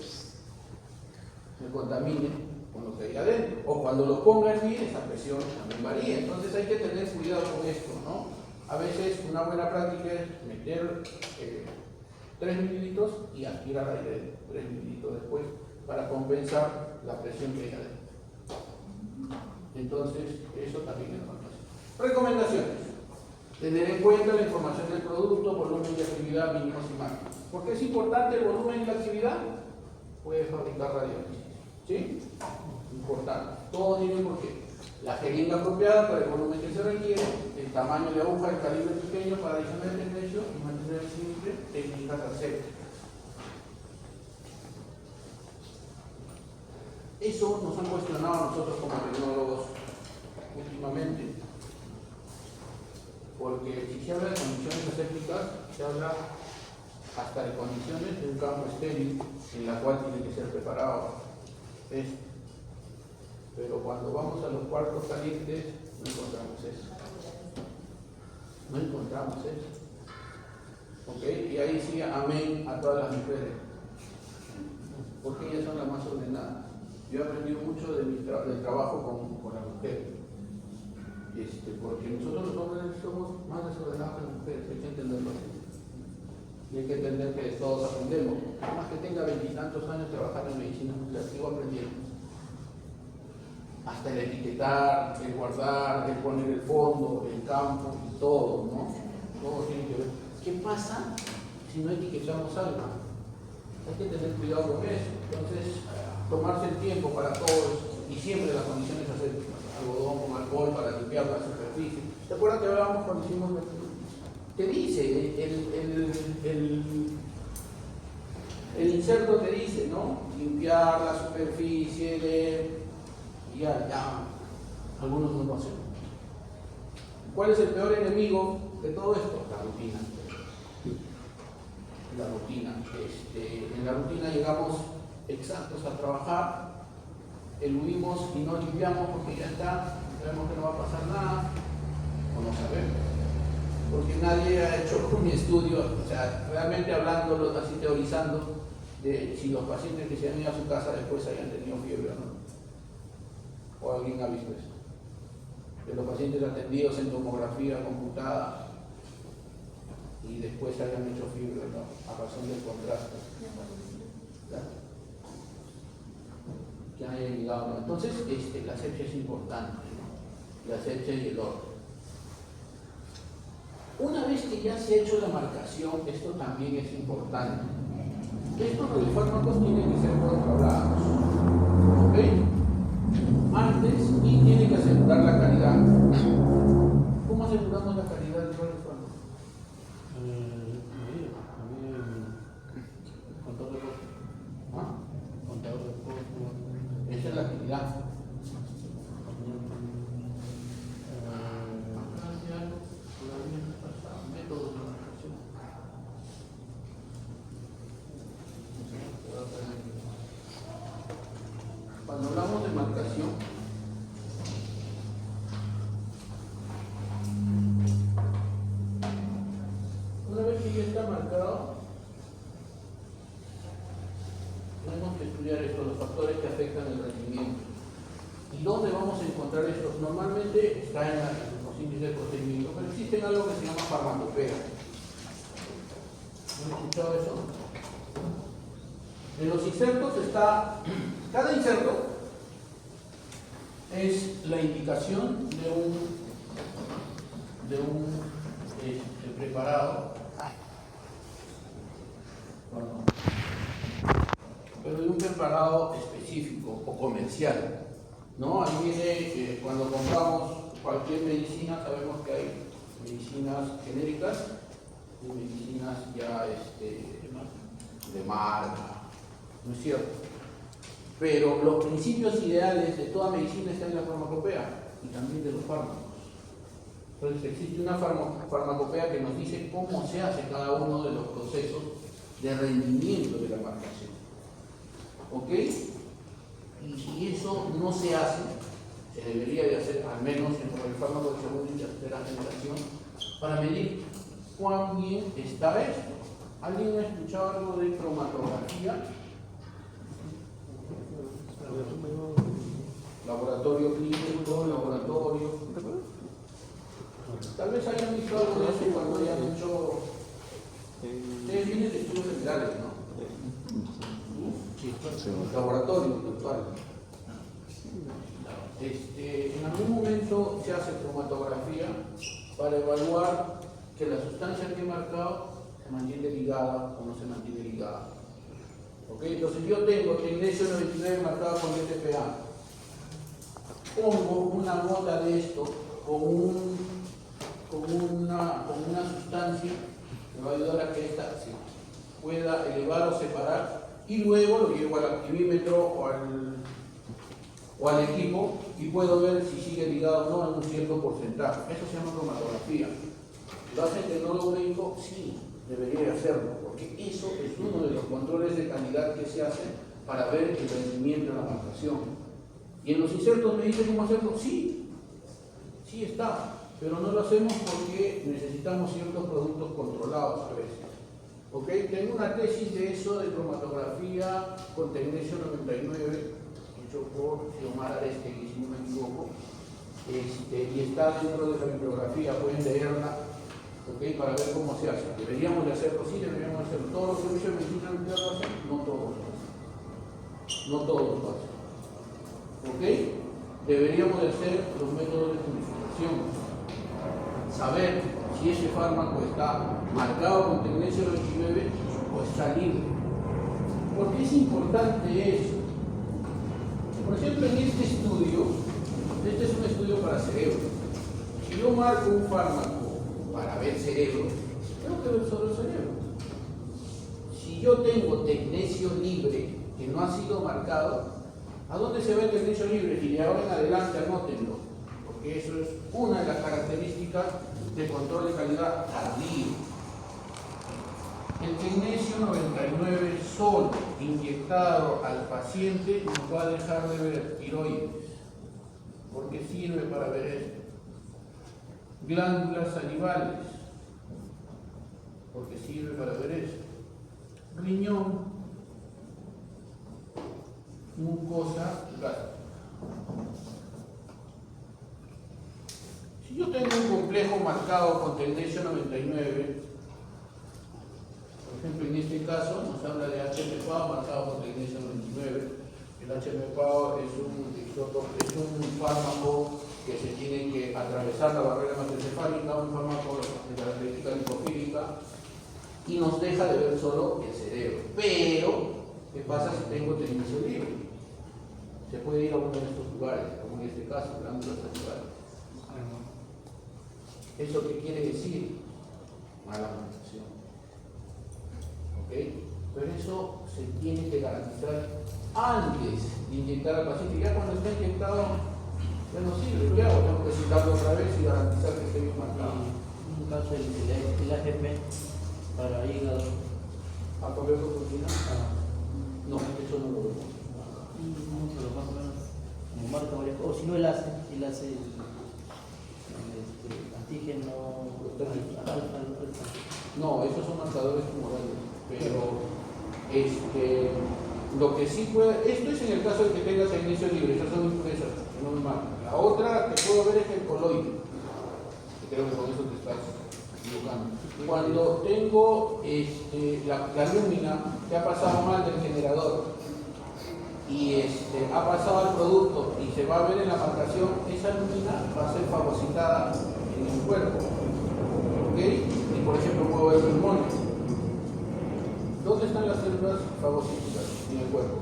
me contamine con lo que hay adentro. O cuando lo ponga en bien, esa presión también varía. Entonces hay que tener cuidado con esto, ¿no? A veces una buena práctica es meter 3 mililitros y aspirar aire 3 mililitros después para compensar la presión que hay adentro. Entonces, eso también es fantástico. Recomendaciones. Tener en cuenta la información del producto, volumen y actividad mínimos y máximos. ¿Por qué es importante el volumen y la actividad? Puede fabricar radiólisis. ¿Sí? Importante. Todo tiene por qué. La jeringa apropiada para el volumen que se requiere, el tamaño de aguja, el calibre pequeño para adicionar el tecnecio y mantener siempre técnicas asépticas. Eso nos han cuestionado a nosotros como tecnólogos últimamente, porque si se habla de condiciones asépticas, se habla hasta de condiciones de un campo estéril en la cual tiene que ser preparado esto. Pero cuando vamos a los cuartos calientes, no encontramos eso. No encontramos eso. ¿Ok? Y ahí sí, amén a todas las mujeres, porque ellas son las más ordenadas. Yo he aprendido mucho del trabajo con la mujer, porque nosotros los hombres somos más desordenados que las mujeres, hay que entenderlo así. Y hay que entender que todos aprendemos. Más que tenga 20 y tantos años trabajando en medicina nuclear, sigo aprendiendo. Hasta el etiquetar, el guardar, el poner el fondo, el campo, y todo, ¿no? Todo tiene que ver. ¿Qué pasa si no etiquetamos algo? Hay que tener cuidado con eso. Entonces, tomarse el tiempo para todo eso, y siempre las condiciones asépticas. algodón con alcohol para limpiar la superficie. ¿Te acuerdas que hablábamos cuando hicimos el... Te dice, el inserto te dice, ¿no? Limpiar la superficie de... Ya, algunos no lo hacen. ¿Cuál es el peor enemigo de todo esto? La rutina. La rutina. En la rutina llegamos exactos a trabajar, eludimos y no limpiamos porque ya está, sabemos que no va a pasar nada, o no sabemos. Porque nadie ha hecho un estudio, o sea, realmente hablando, así teorizando, de si los pacientes que se han ido a su casa después hayan tenido fiebre o no. ¿O alguien ha visto eso? De los pacientes atendidos en tomografía computada y después hayan hecho fiebre, ¿no? A razón del contraste. ¿Claro? Que hayan llegado, ¿no? Entonces, la asepsia es importante, ¿no? La asepsia y el orden. Una vez que ya se ha hecho la marcación, esto también es importante. Estos radiofármacos tienen que ser controlados, ¿ok? Antes, y tienen que asegurar la calidad. ¿Cómo aseguramos la calidad del radiofármaco?
Contador de costo.
¿Ah?
Contador de costo.
Esa es la actividad. Métodos de marcación. Cuando hablamos de marcación, una vez que ya está marcado, tenemos que estudiar esto, los factores que afectan el rendimiento. ¿Y dónde vamos a encontrar estos? Normalmente está en los índices de procedimiento, pero existen algo que se llama farmacopea. ¿No han escuchado eso? En los insertos está, cada inserto es la indicación de un preparado, pero de un preparado específico o comercial, ¿no? Ahí viene, cuando compramos cualquier medicina, sabemos que hay medicinas genéricas y medicinas ya de marca, ¿no es cierto? Pero los principios ideales de toda medicina están en la farmacopea y también de los fármacos. Entonces existe una farmacopea que nos dice cómo se hace cada uno de los procesos de rendimiento de la marcación. ¿Ok? Y si eso no se hace, se debería de hacer al menos en el fármaco de segunda y tercera generación para medir cuán bien está esto. ¿Alguien ha escuchado algo de cromatografía? Laboratorio clínico, laboratorio. Tal vez hayan visto algo de eso cuando hayan hecho. Ustedes vienen de estudios generales, ¿no? Sí, laboratorio virtual. En algún momento se hace cromatografía para evaluar que la sustancia que he marcado se mantiene ligada o no se mantiene ligada. ¿Ok? Entonces yo tengo tecnesio 99 marcado con TPA. Pongo una gota de esto con una sustancia que va a ayudar a que esta se pueda elevar o separar, y luego lo llevo al activímetro o al equipo y puedo ver si sigue ligado o no en un cierto porcentaje. Eso se llama cromatografía. ¿Lo hace el tecnólogo médico? Sí, debería hacerlo, porque eso es uno de los controles de calidad que se hacen para ver el rendimiento de la marcación. ¿Y en los insertos me dice cómo hacerlo? Sí, sí está, pero no lo hacemos porque necesitamos ciertos productos controlados a veces. ¿Ok? Tengo una tesis de eso, de cromatografía con tecnesio 99, hecho por Xiomara Arestegui, si no me equivoco, y está dentro de la bibliografía, pueden leerla, ¿ok? Para ver cómo se hace. ¿Deberíamos de hacerlo? Sí, deberíamos de hacerlo. ¿Todos los servicios de medicina nuclear lo hacen? No todos lo hacen. No todos lo hacen. ¿Ok? Deberíamos de hacer los métodos de purificación. Saber si ese fármaco está marcado con tecnesio 29 o está libre. ¿Por qué es importante eso? Por ejemplo, en este estudio, Este es un estudio para cerebro. Si yo marco un fármaco para ver cerebro, tengo que ver solo el cerebro. Si yo tengo tecnesio libre que no ha sido marcado, ¿a dónde se ve el tecnesio libre? Y de ahora en adelante anótenlo, porque eso es una de las características de control de calidad tardío. El tecnesio 99 solo inyectado al paciente nos va a dejar de ver tiroides, porque sirve para ver esto. Glándulas salivales, porque sirve para ver esto. Riñón, mucosa gástrica. Si yo tengo un complejo marcado con tecnesio 99, por ejemplo, en este caso nos habla de HMPAO marcado con tecnesio 99. El HMPAO es un fármaco que se tiene que atravesar la barrera hematoencefálica, un fármaco de característica lipofílica, y nos deja de ver solo el cerebro. Pero, ¿qué pasa si tengo tecnesio libre? Se puede ir a uno de estos lugares, como en este caso, glándulas salivales. ¿Eso qué quiere decir? Mala manipulación. ¿Ok? Pero eso se tiene que garantizar antes de inyectar al paciente. Ya cuando está inyectado, ya no sirve. ¿Qué hago? Tengo que citarlo otra vez y garantizar que esté bien marcado.
En un caso el AGP para hígado.
¿A poder funcionar? No, eso no lo vemos.
Pero más o menos como marca varias cosas. O si no, él hace antígeno alfa.
No, esos son marcadores tumorales. Pero lo que sí puede, esto es en el caso de que tengas tecnesio libre, esas son impurezas, que no me marcan. La otra que puedo ver es el coloide, que creo que con eso te estás equivocando. Cuando tengo la lúmina que ha pasado mal del generador y ha pasado al producto y se va a ver en la marcación, esa lúmina va a ser fagocitada en el cuerpo. ¿Ok? Y por ejemplo puedo ver pulmones. ¿Dónde están las células fagocíticas en el cuerpo?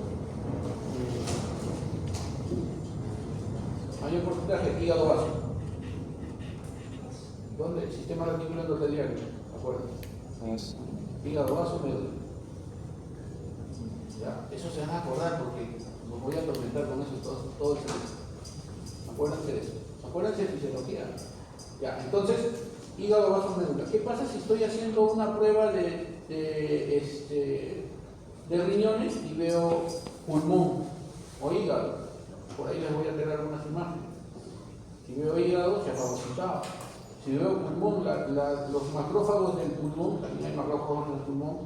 Mayor porcentaje, hígado básico. ¿Dónde? El sistema reticular endotelial. Acuérdense. Hígado vaso, médula. Ya, eso se van a acordar porque los voy a atormentar con eso todo el semestre. Acuérdense de eso. Acuérdense de fisiología. Ya, entonces, hígado vaso, médula. ¿Qué pasa si estoy haciendo una prueba de riñones y veo pulmón o hígado? Por ahí les voy a tener algunas imágenes. Si veo hígado, se ha fagocitado. Si veo pulmón, los macrófagos del pulmón, también hay macrófagos del pulmón,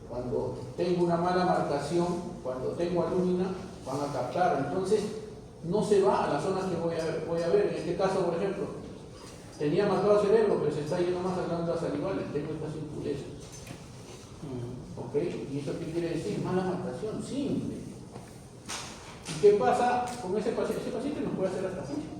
cuando tengo una mala marcación, cuando tengo alúmina, van a captar. Entonces, no se va a las zonas que voy a ver. En este caso, por ejemplo, tenía marcado el cerebro, pero se está yendo más a glándulas salivales, tengo estas impurezas. ¿Ok? ¿Y eso qué quiere decir? Mala marcación, simple. ¿Y qué pasa con ese paciente? Ese paciente no puede hacer hasta juicio.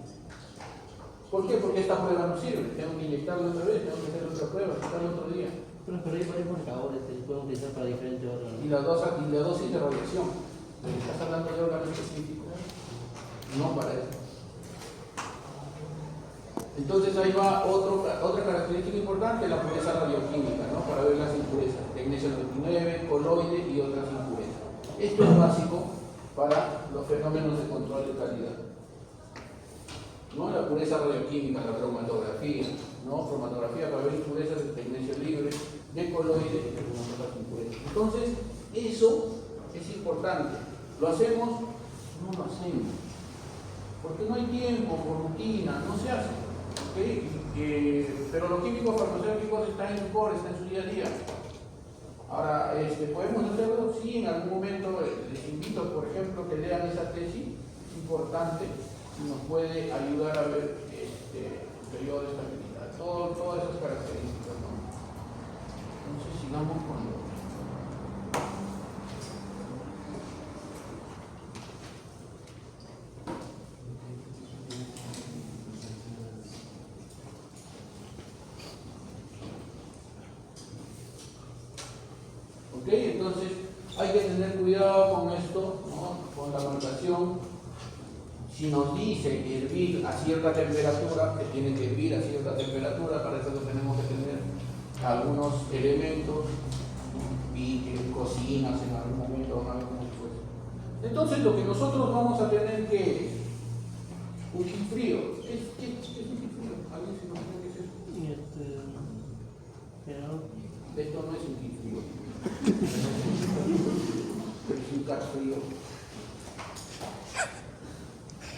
¿Por qué? Porque esta prueba no sirve. Tengo que inyectarlo otra vez, tengo que hacer otra prueba, quitarlo otro día.
Pero hay varios marcadores que se pueden utilizar para diferentes órganos.
Y la dosis de radiación. Estás hablando de órgano específico, no para eso. Entonces ahí va otra característica importante, la pureza radioquímica, ¿no? Para ver las impurezas. Tecnesio 99, coloide y otras impurezas. Esto es básico para los fenómenos de control de calidad. ¿No? La pureza radioquímica, la cromatografía, ¿no? Cromatografía para ver impurezas de tecnesio libre, de coloide y de otras impurezas. Entonces, eso es importante. ¿Lo hacemos? No lo hacemos. Porque no hay tiempo, por rutina, no se hace. ¿Okay? Pero los químicos farmacéuticos están en el core, están en su día a día. Ahora, ¿podemos hacerlo? Sí, en algún momento les invito, por ejemplo, que lean esa tesis importante y nos puede ayudar a ver el periodo de estabilidad, todas esas características, ¿no? Entonces, sigamos con lo. ¿Ok? Entonces, hay que tener cuidado con esto, ¿no? Con la marcación. Si nos dice hervir a cierta temperatura, que tiene que hervir a cierta temperatura, para eso tenemos que tener algunos elementos, cocinas en algún momento, o algo como fuese. Entonces lo que nosotros vamos a tener que un frío. ¿Qué es un frío? ¿Alguien se imagina qué es eso? Esto no es un frío. Es un gas frío.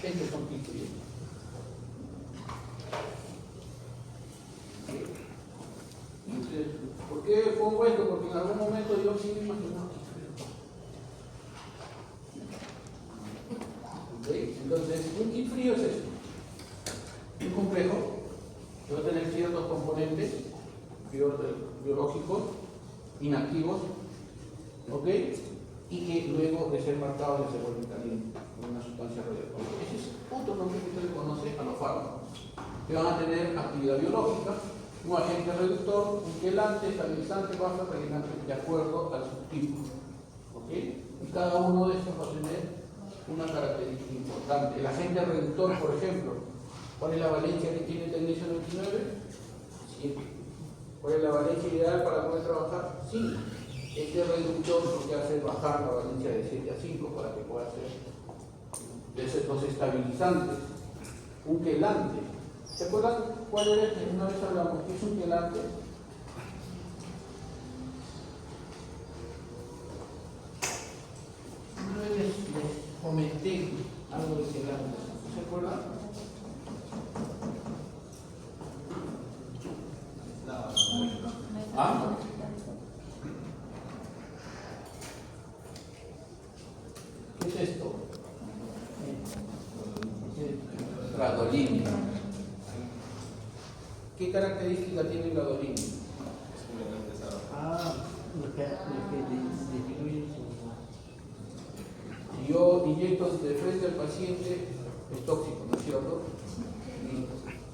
Estos son fríos. ¿Por qué pongo esto? Porque en algún momento yo sí me imaginaba ¿okay? Entonces, un kit frío es esto. Un complejo que va a tener ciertos componentes biológicos inactivos, ¿ok? Y que luego de ser marcados se vuelven calientes con una sustancia radioactiva. Ese es otro nombre que usted le conoce a los fármacos, que van a tener actividad biológica, un agente reductor, un quelante, estabilizante, baja, rellenante, de acuerdo al subtipo. ¿Ok? Y cada uno de estos va a tener una característica importante. El agente reductor, por ejemplo, ¿cuál es la valencia que tiene el tecnesio 99? 7. ¿Cuál es la valencia ideal para poder trabajar? 5. Este reductor lo que hace es bajar la valencia de 7 a 5 para que pueda ser los estabilizantes. Un quelante. ¿Se acuerdan cuál era el que una vez hablamos? ¿Qué es un quelante? Una vez les comenté algo de quelante. ¿Se acuerdan? ¿Ah? ¿Qué es esto? Gadolínio. ¿Qué característica tiene el gadolínio?
Lo que disminuye
Si yo inyecto de frente al paciente, es tóxico, ¿no es cierto?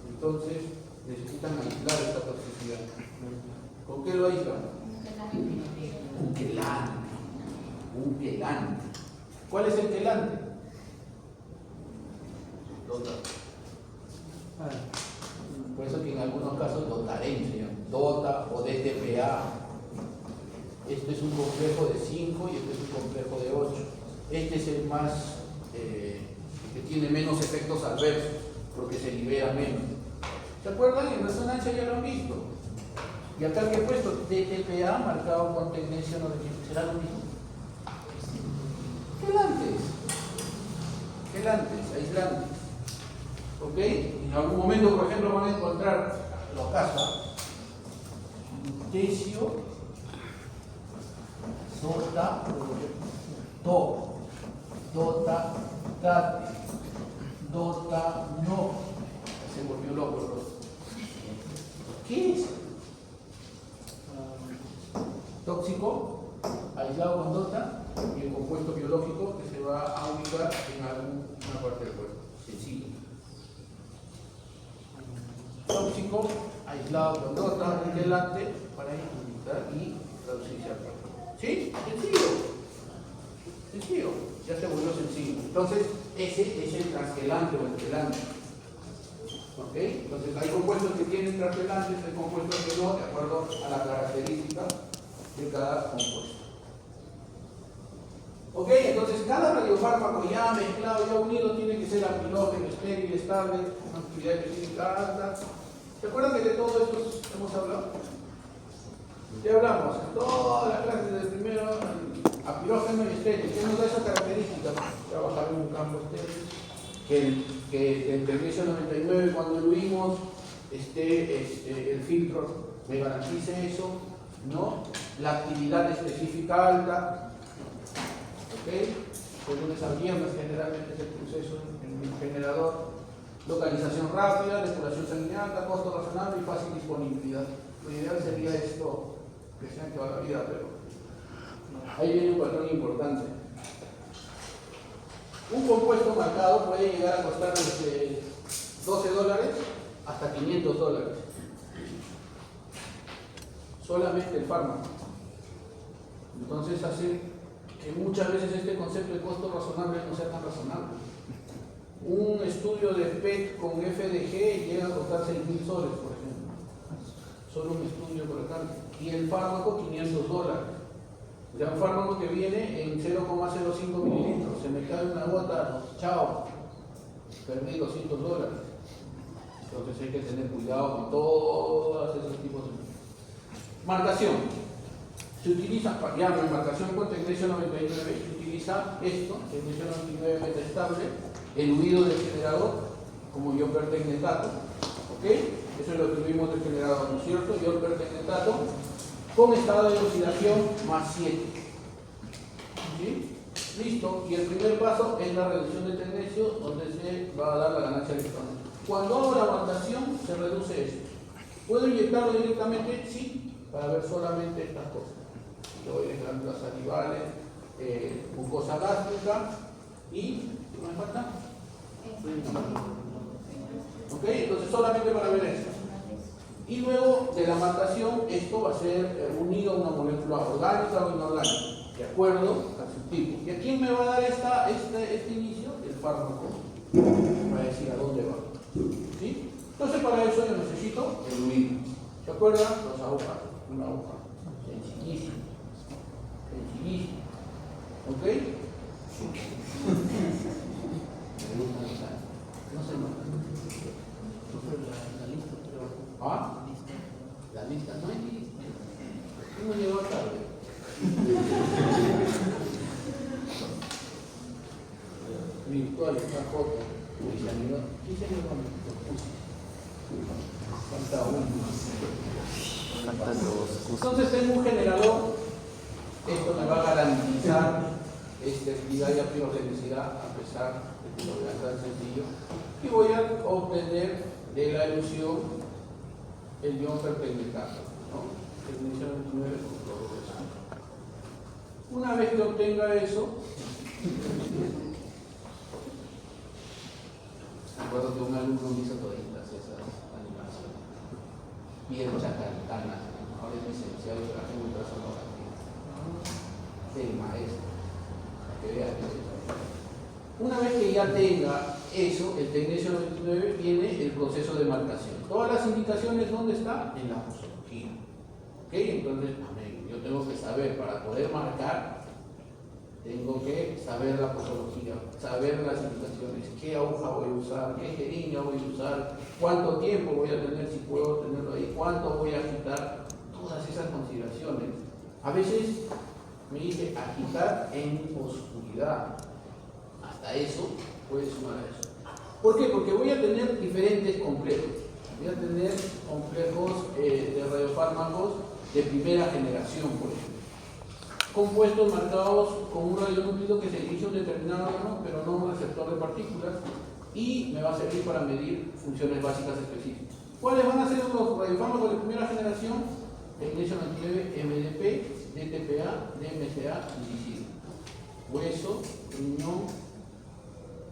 Entonces necesitan aislar esta toxicidad. ¿Con qué lo aíslan? Un quelante. Un quelante. ¿Cuál es el quelante? Por eso que en algunos casos dotarense, DOTA o DTPA. Este es un complejo de 5 y este es un complejo de 8. Este es el más que tiene menos efectos adversos porque se libera menos. ¿Se acuerdan? En resonancia ya lo han visto. Y acá que he puesto DTPA marcado con tecnesio 95. ¿Será lo mismo? Quelantes, aislantes. ¿Ok? En algún momento, por ejemplo, van a encontrar los casos lutecio, sota, dota, tate, dota, no. Se volvió loco, ¿no? ¿Qué es? Tóxico, aislado con dota y el compuesto biológico que se va a ubicar en alguna parte del cuerpo. Sencillo. Tóxico, aislado con dota, un quelante para ubicar y traducirse al cuerpo. ¿Sí? Sencillo. Ya se volvió sencillo. Entonces, ese es el transquelante o el quelante. ¿Ok? Entonces, hay compuestos que tienen transquelantes, hay compuestos que no, de acuerdo a la característica de cada compuesto. ¿Ok? Entonces, cada radiofármaco ya mezclado, ya unido, tiene que ser amilógeno, estéril, estable, una actividad específica alta. ¿Se acuerdan que de todo esto hemos hablado? Ya hablamos, en todas las clases del primero, apirógeno y estéril. ¿Qué nos da esa característica? Trabajar en un campo estéril. Que el tecnesio 99, cuando lo vimos, el filtro me garantice eso, ¿no? La actividad específica alta, ¿ok? De lunes a viernes generalmente es el proceso en el generador. Localización rápida, depuración sanguínea, costo razonable y fácil disponibilidad. Lo ideal sería esto, que sean toda la vida, pero ahí viene un patrón importante. Un compuesto marcado puede llegar a costar desde $12 hasta $500. Solamente el fármaco. Entonces hace que muchas veces este concepto de costo razonable no sea tan razonable. un estudio de PET con FDG llega a costar 6.000 soles, por ejemplo. Solo un estudio por cáncer. Y el fármaco, $500. O sea, un fármaco que viene en 0,05 mililitros. Se me cae una gota, chao, perdí $200. Entonces hay que tener cuidado con todos esos tipos de marcación. Se utiliza, ya en marcación con tecnesio 99, se utiliza esto, tecnesio 99 metaestable, el huido del generador, como iopertecnetato, ¿ok? Eso es lo que tuvimos del generador, ¿no es cierto? Iopertecnetato con estado de oxidación más 7. ¿Sí? Listo. Y el primer paso es la reducción de tecnesio, donde se va a dar la ganancia electrónica. Cuando hago la aguantación, se reduce esto. ¿Puedo inyectarlo directamente? Sí, para ver solamente estas cosas. Tiroides, glándulas salivales, mucosa gástrica y ¿qué me falta? Ok, entonces solamente para ver esto. Y luego de la marcación, esto va a ser unido a una molécula orgánica o inorgánica, de acuerdo a su tipo. ¿Y a quién me va a dar este inicio? El fármaco. Me va a decir a dónde va. ¿Sí? Entonces para eso yo necesito el huido. ¿Se acuerdan? Dos agujas. Una aguja. Sencillísimo. Sencillísimo. ¿Ok? No se mata.
La lista, pero.
¿Ah? La lista no hay lista. Hemos llegado tarde. Virtual, esta foto. ¿Qué se me falta uno?
Faltan los
Entonces tengo un generador. Esto me va a garantizar esterilidad y apiogenicidad a pesar de que lo vean tan sencillo. Y voy a obtener de la ilusión el ion pertecnetato, ¿no? Tecnesio 99 con cloruro de sangre. Una vez que obtenga eso, recuerdo que un alumno me hizo toditas esas animaciones. Bien chacaltanas, ahora es licenciado y traje en ultrasonografía. El maestro, para que vean eso. Una vez que ya tenga eso, el tecnesio 99, viene el proceso de marcación. Todas las indicaciones, ¿dónde están? En la posología. ¿Ok? Entonces, yo tengo que saber, para poder marcar, tengo que saber la posología, saber las indicaciones, qué aguja voy a usar, qué jeringa voy a usar, cuánto tiempo voy a tener, si puedo tenerlo ahí, cuánto voy a agitar, todas esas consideraciones. A veces me dice agitar en oscuridad. Hasta eso puede sumar a eso. ¿Por qué? Porque voy a tener diferentes complejos. Voy a tener complejos de radiofármacos de primera generación, por ejemplo. Compuestos marcados con un radionúclido que se dirige a un determinado órgano, pero no un receptor de partículas, y me va a servir para medir funciones básicas específicas. ¿Cuáles van a ser los radiofármacos de primera generación? Tecnesio 99, MDP, DTPA, DMCA y DICID. Hueso, riñón,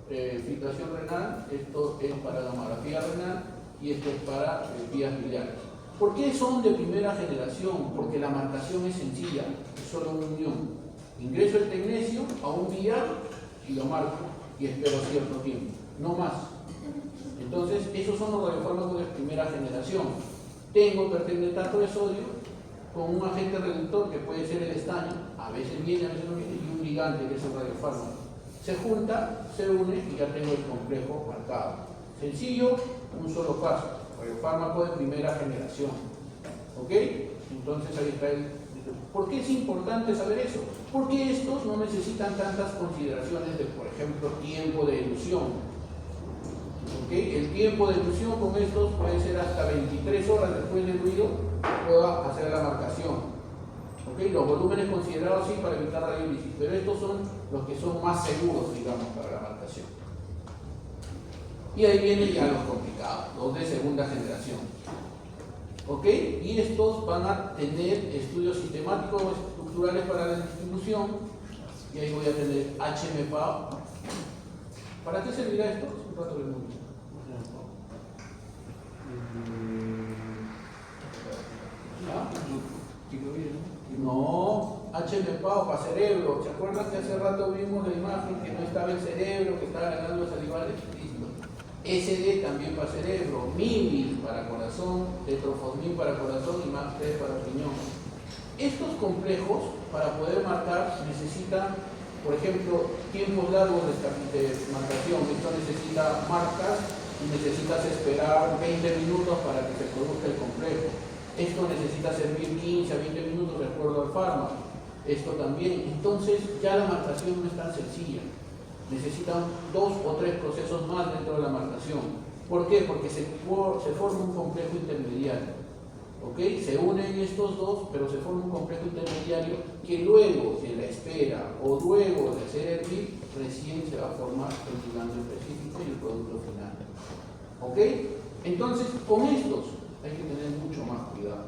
filtración renal, esto es para gamografía renal y esto es para vías biliares. ¿Por qué son de primera generación? Porque la marcación es sencilla, es solo una unión. Ingreso el tecnesio a un vial y lo marco y espero cierto tiempo, no más. Entonces, esos son los radiofármacos de primera generación. Tengo pertecnetato de sodio con un agente reductor que puede ser el estaño, a veces viene, a veces no viene, y un ligante que es el radiofármaco. Se junta, se une y ya tengo el complejo marcado. Sencillo, un solo paso. Radiofármaco de primera generación. ¿Ok? Entonces ahí está el... ¿Por qué es importante saber eso? Porque estos no necesitan tantas consideraciones de, por ejemplo, tiempo de elusión. ¿Ok? El tiempo de elusión con estos puede ser hasta 23 horas después del ruido, pueda hacer la marcación. ¿Okay? Los volúmenes considerados sí para evitar radiolisis, pero estos son los que son más seguros, digamos, para la marcación. Y ahí vienen ya los complicados, los de segunda generación. ¿Ok? Y estos van a tener estudios sistemáticos o estructurales para la distribución. Y ahí voy a tener HMPA. ¿Para qué servirá esto? Es un rato de mundo. No, HMPAO para cerebro. ¿Se acuerdan que hace rato vimos la imagen que no estaba el cerebro, que estaba ganando los salivales? Listo. SD también para cerebro, MIMI para corazón, tetrofosmin para corazón y MAP3 para riñón. Estos complejos, para poder marcar, necesitan, por ejemplo, tiempos largos de marcación. Esto necesita marcas y necesitas esperar 20 minutos para que se produzca el complejo. Esto necesita servir 15 a 20 minutos de acuerdo al fármaco. Esto también. Entonces ya la marcación no es tan sencilla. Necesitan 2 o 3 procesos más dentro de la marcación. ¿Por qué? Porque se forma un complejo intermediario. ¿Ok? Se unen estos dos, pero se forma un complejo intermediario que luego de la espera o luego de hacer hervir, recién se va a formar el ligando específico y el producto final. ¿Ok? Entonces, con estos hay que tener mucho más cuidado.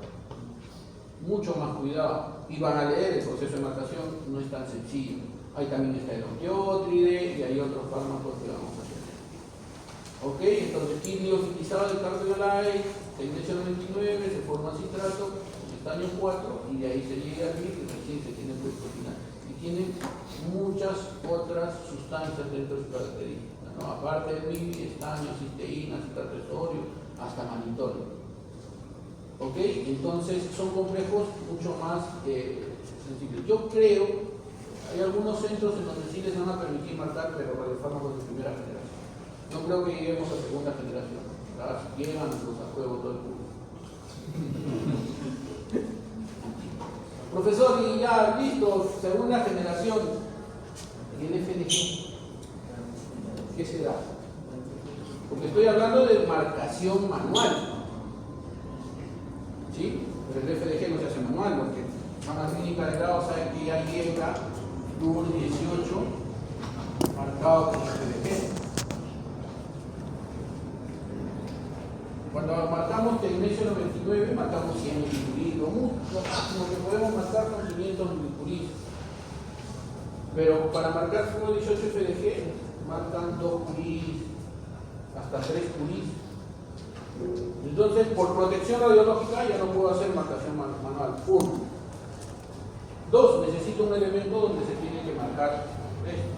Mucho más cuidado. Y van a leer el proceso de marcación, no es tan sencillo. Ahí también está el opiotride y hay otros fármacos que vamos a hacer. ¿Ok? Entonces, liofilizado de cardiolite, tecnesio 99, se forma citrato, estaño 4, y de ahí se llega al y recién se tiene producto final. Y tiene muchas otras sustancias dentro de su característica, ¿no? Aparte del MIBI, estaño, cisteína, citrato de sodio, hasta manitol. ¿Ok? Entonces son complejos mucho más sensibles. Yo creo, hay algunos centros en donde sí les van a permitir marcar, pero radiofármacos de primera generación. No creo que lleguemos a segunda generación. ¿Verdad? Llegan los a juego todo el mundo. Profesor, y ya listo, segunda generación. ¿Y el FDG? ¿Qué se da? Porque estoy hablando de marcación manual. ¿Sí? Pero el FDG no se hace manual, porque una clínica de grado sabe que ya llega flúor 18 marcado con FDG. Cuando marcamos tecnesio 99, marcamos 100 milicuris, lo máximo que podemos marcar son 500 milicuris. Pero para marcar flúor 18 FDG, marcan 2 curis, hasta 3 curis. Entonces, por protección radiológica ya no puedo hacer marcación manual. 1. 2. Necesito un elemento donde se tiene que marcar esto.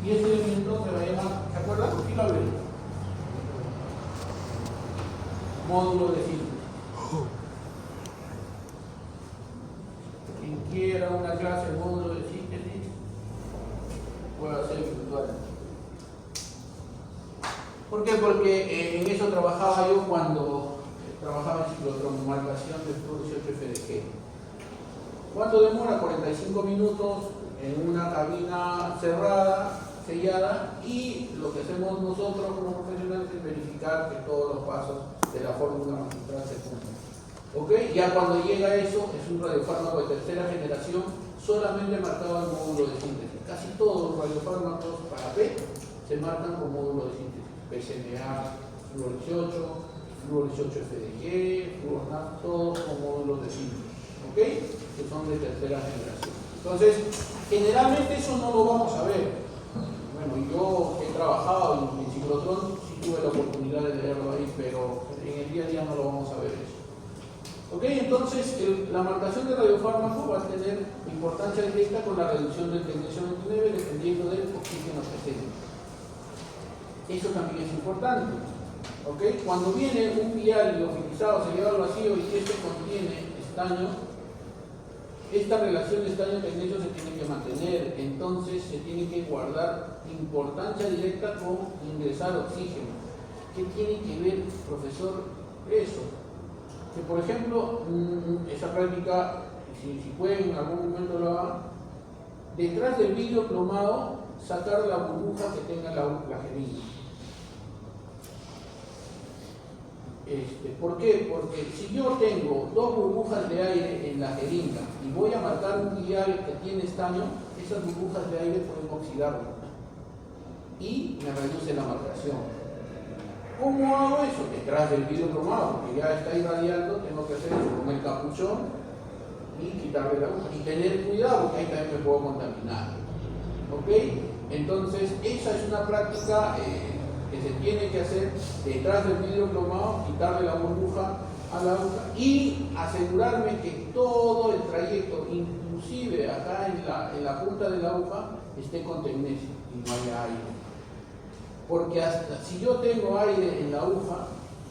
Y ese elemento se va a llamar, ¿se acuerdan? ¿Por qué lo hablé? Módulo de síntesis. Quien quiera una clase de módulo de síntesis puede hacer virtual. ¿Por qué? Porque en eso trabajaba yo cuando trabajaba en ciclotrón, marcación de flúor 18 FDG. ¿Cuánto demora? 45 minutos en una cabina cerrada, sellada, y lo que hacemos nosotros como profesionales es verificar que todos los pasos de la fórmula magistral se cumplen. ¿Ok? Ya cuando llega eso, es un radiofármaco de tercera generación, solamente marcado el módulo de síntesis. Casi todos los radiofármacos para P se marcan con módulo de síntesis. PSMA, flúor 18, flúor 18 FDG, flúor NAP, todos con módulos de síntesis. ¿Ok? Que son de tercera generación. Entonces, generalmente eso no lo vamos a ver. Bueno, yo he trabajado en ciclotrón, sí tuve la oportunidad de leerlo ahí, pero en el día a día no lo vamos a ver eso. ¿Ok? Entonces, la marcación de radiofármaco va a tener importancia directa con la reducción del tecnesio 29 dependiendo del oxígeno presente. Eso también es importante. ¿Ok? Cuando viene un vial liofilizado, se lleva al vacío y este contiene estaño, esta relación estaño-tecnesio se tiene que mantener, entonces se tiene que guardar importancia directa con ingresar oxígeno. ¿Qué tiene que ver, profesor, eso? Que por ejemplo, esa práctica, si pueden en algún momento lo hagan, detrás del vidrio plomado, sacar la burbuja que tenga la jeringa. ¿Por qué? Porque si yo tengo 2 burbujas de aire en la jeringa y voy a marcar un vial que tiene estaño, esas burbujas de aire pueden oxidarlo y me reduce la marcación. ¿Cómo hago eso? Detrás del vidrio cromado, porque ya está irradiando, tengo que hacer eso con el capuchón y quitarle la aguja y tener cuidado porque ahí también me puedo contaminar. ¿Ok? Entonces, esa es una práctica que se tiene que hacer detrás del vidrio cromado, quitarle la burbuja a la aguja y asegurarme que todo el trayecto, inclusive acá en la punta de la aguja, esté con tecnesio y no haya aire. Porque hasta si yo tengo aire en la aguja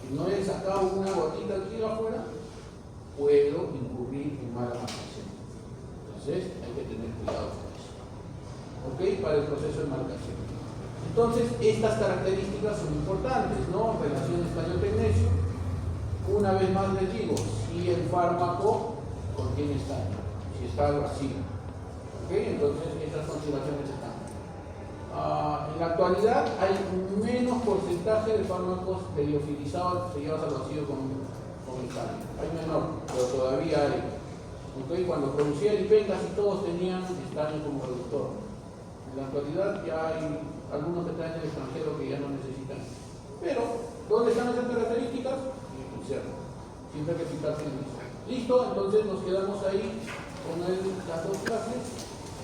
y no he sacado una gotita aquí afuera, puedo incurrir en mala marcación. Entonces hay que tener cuidado con eso. ¿Ok? Para el proceso de marcación. Entonces estas características son importantes, ¿no? Relación estaño-tecnesio. Una vez más les digo, si el fármaco contiene estaño, si está al vacío. ¿Ok? Entonces estas consideraciones están. En la actualidad hay menos porcentaje de fármacos liofilizados que llevas al vacío con estaño. Hay menor, pero todavía hay. ¿Okay? Cuando producía Lipen casi todos tenían estaño como reductor. En la actualidad ya hay algunos que están en el extranjero que ya no necesitan. Pero, ¿dónde están esas características? En el cerro. Siempre hay que fijarse en eso. Listo, entonces nos quedamos ahí con las dos clases.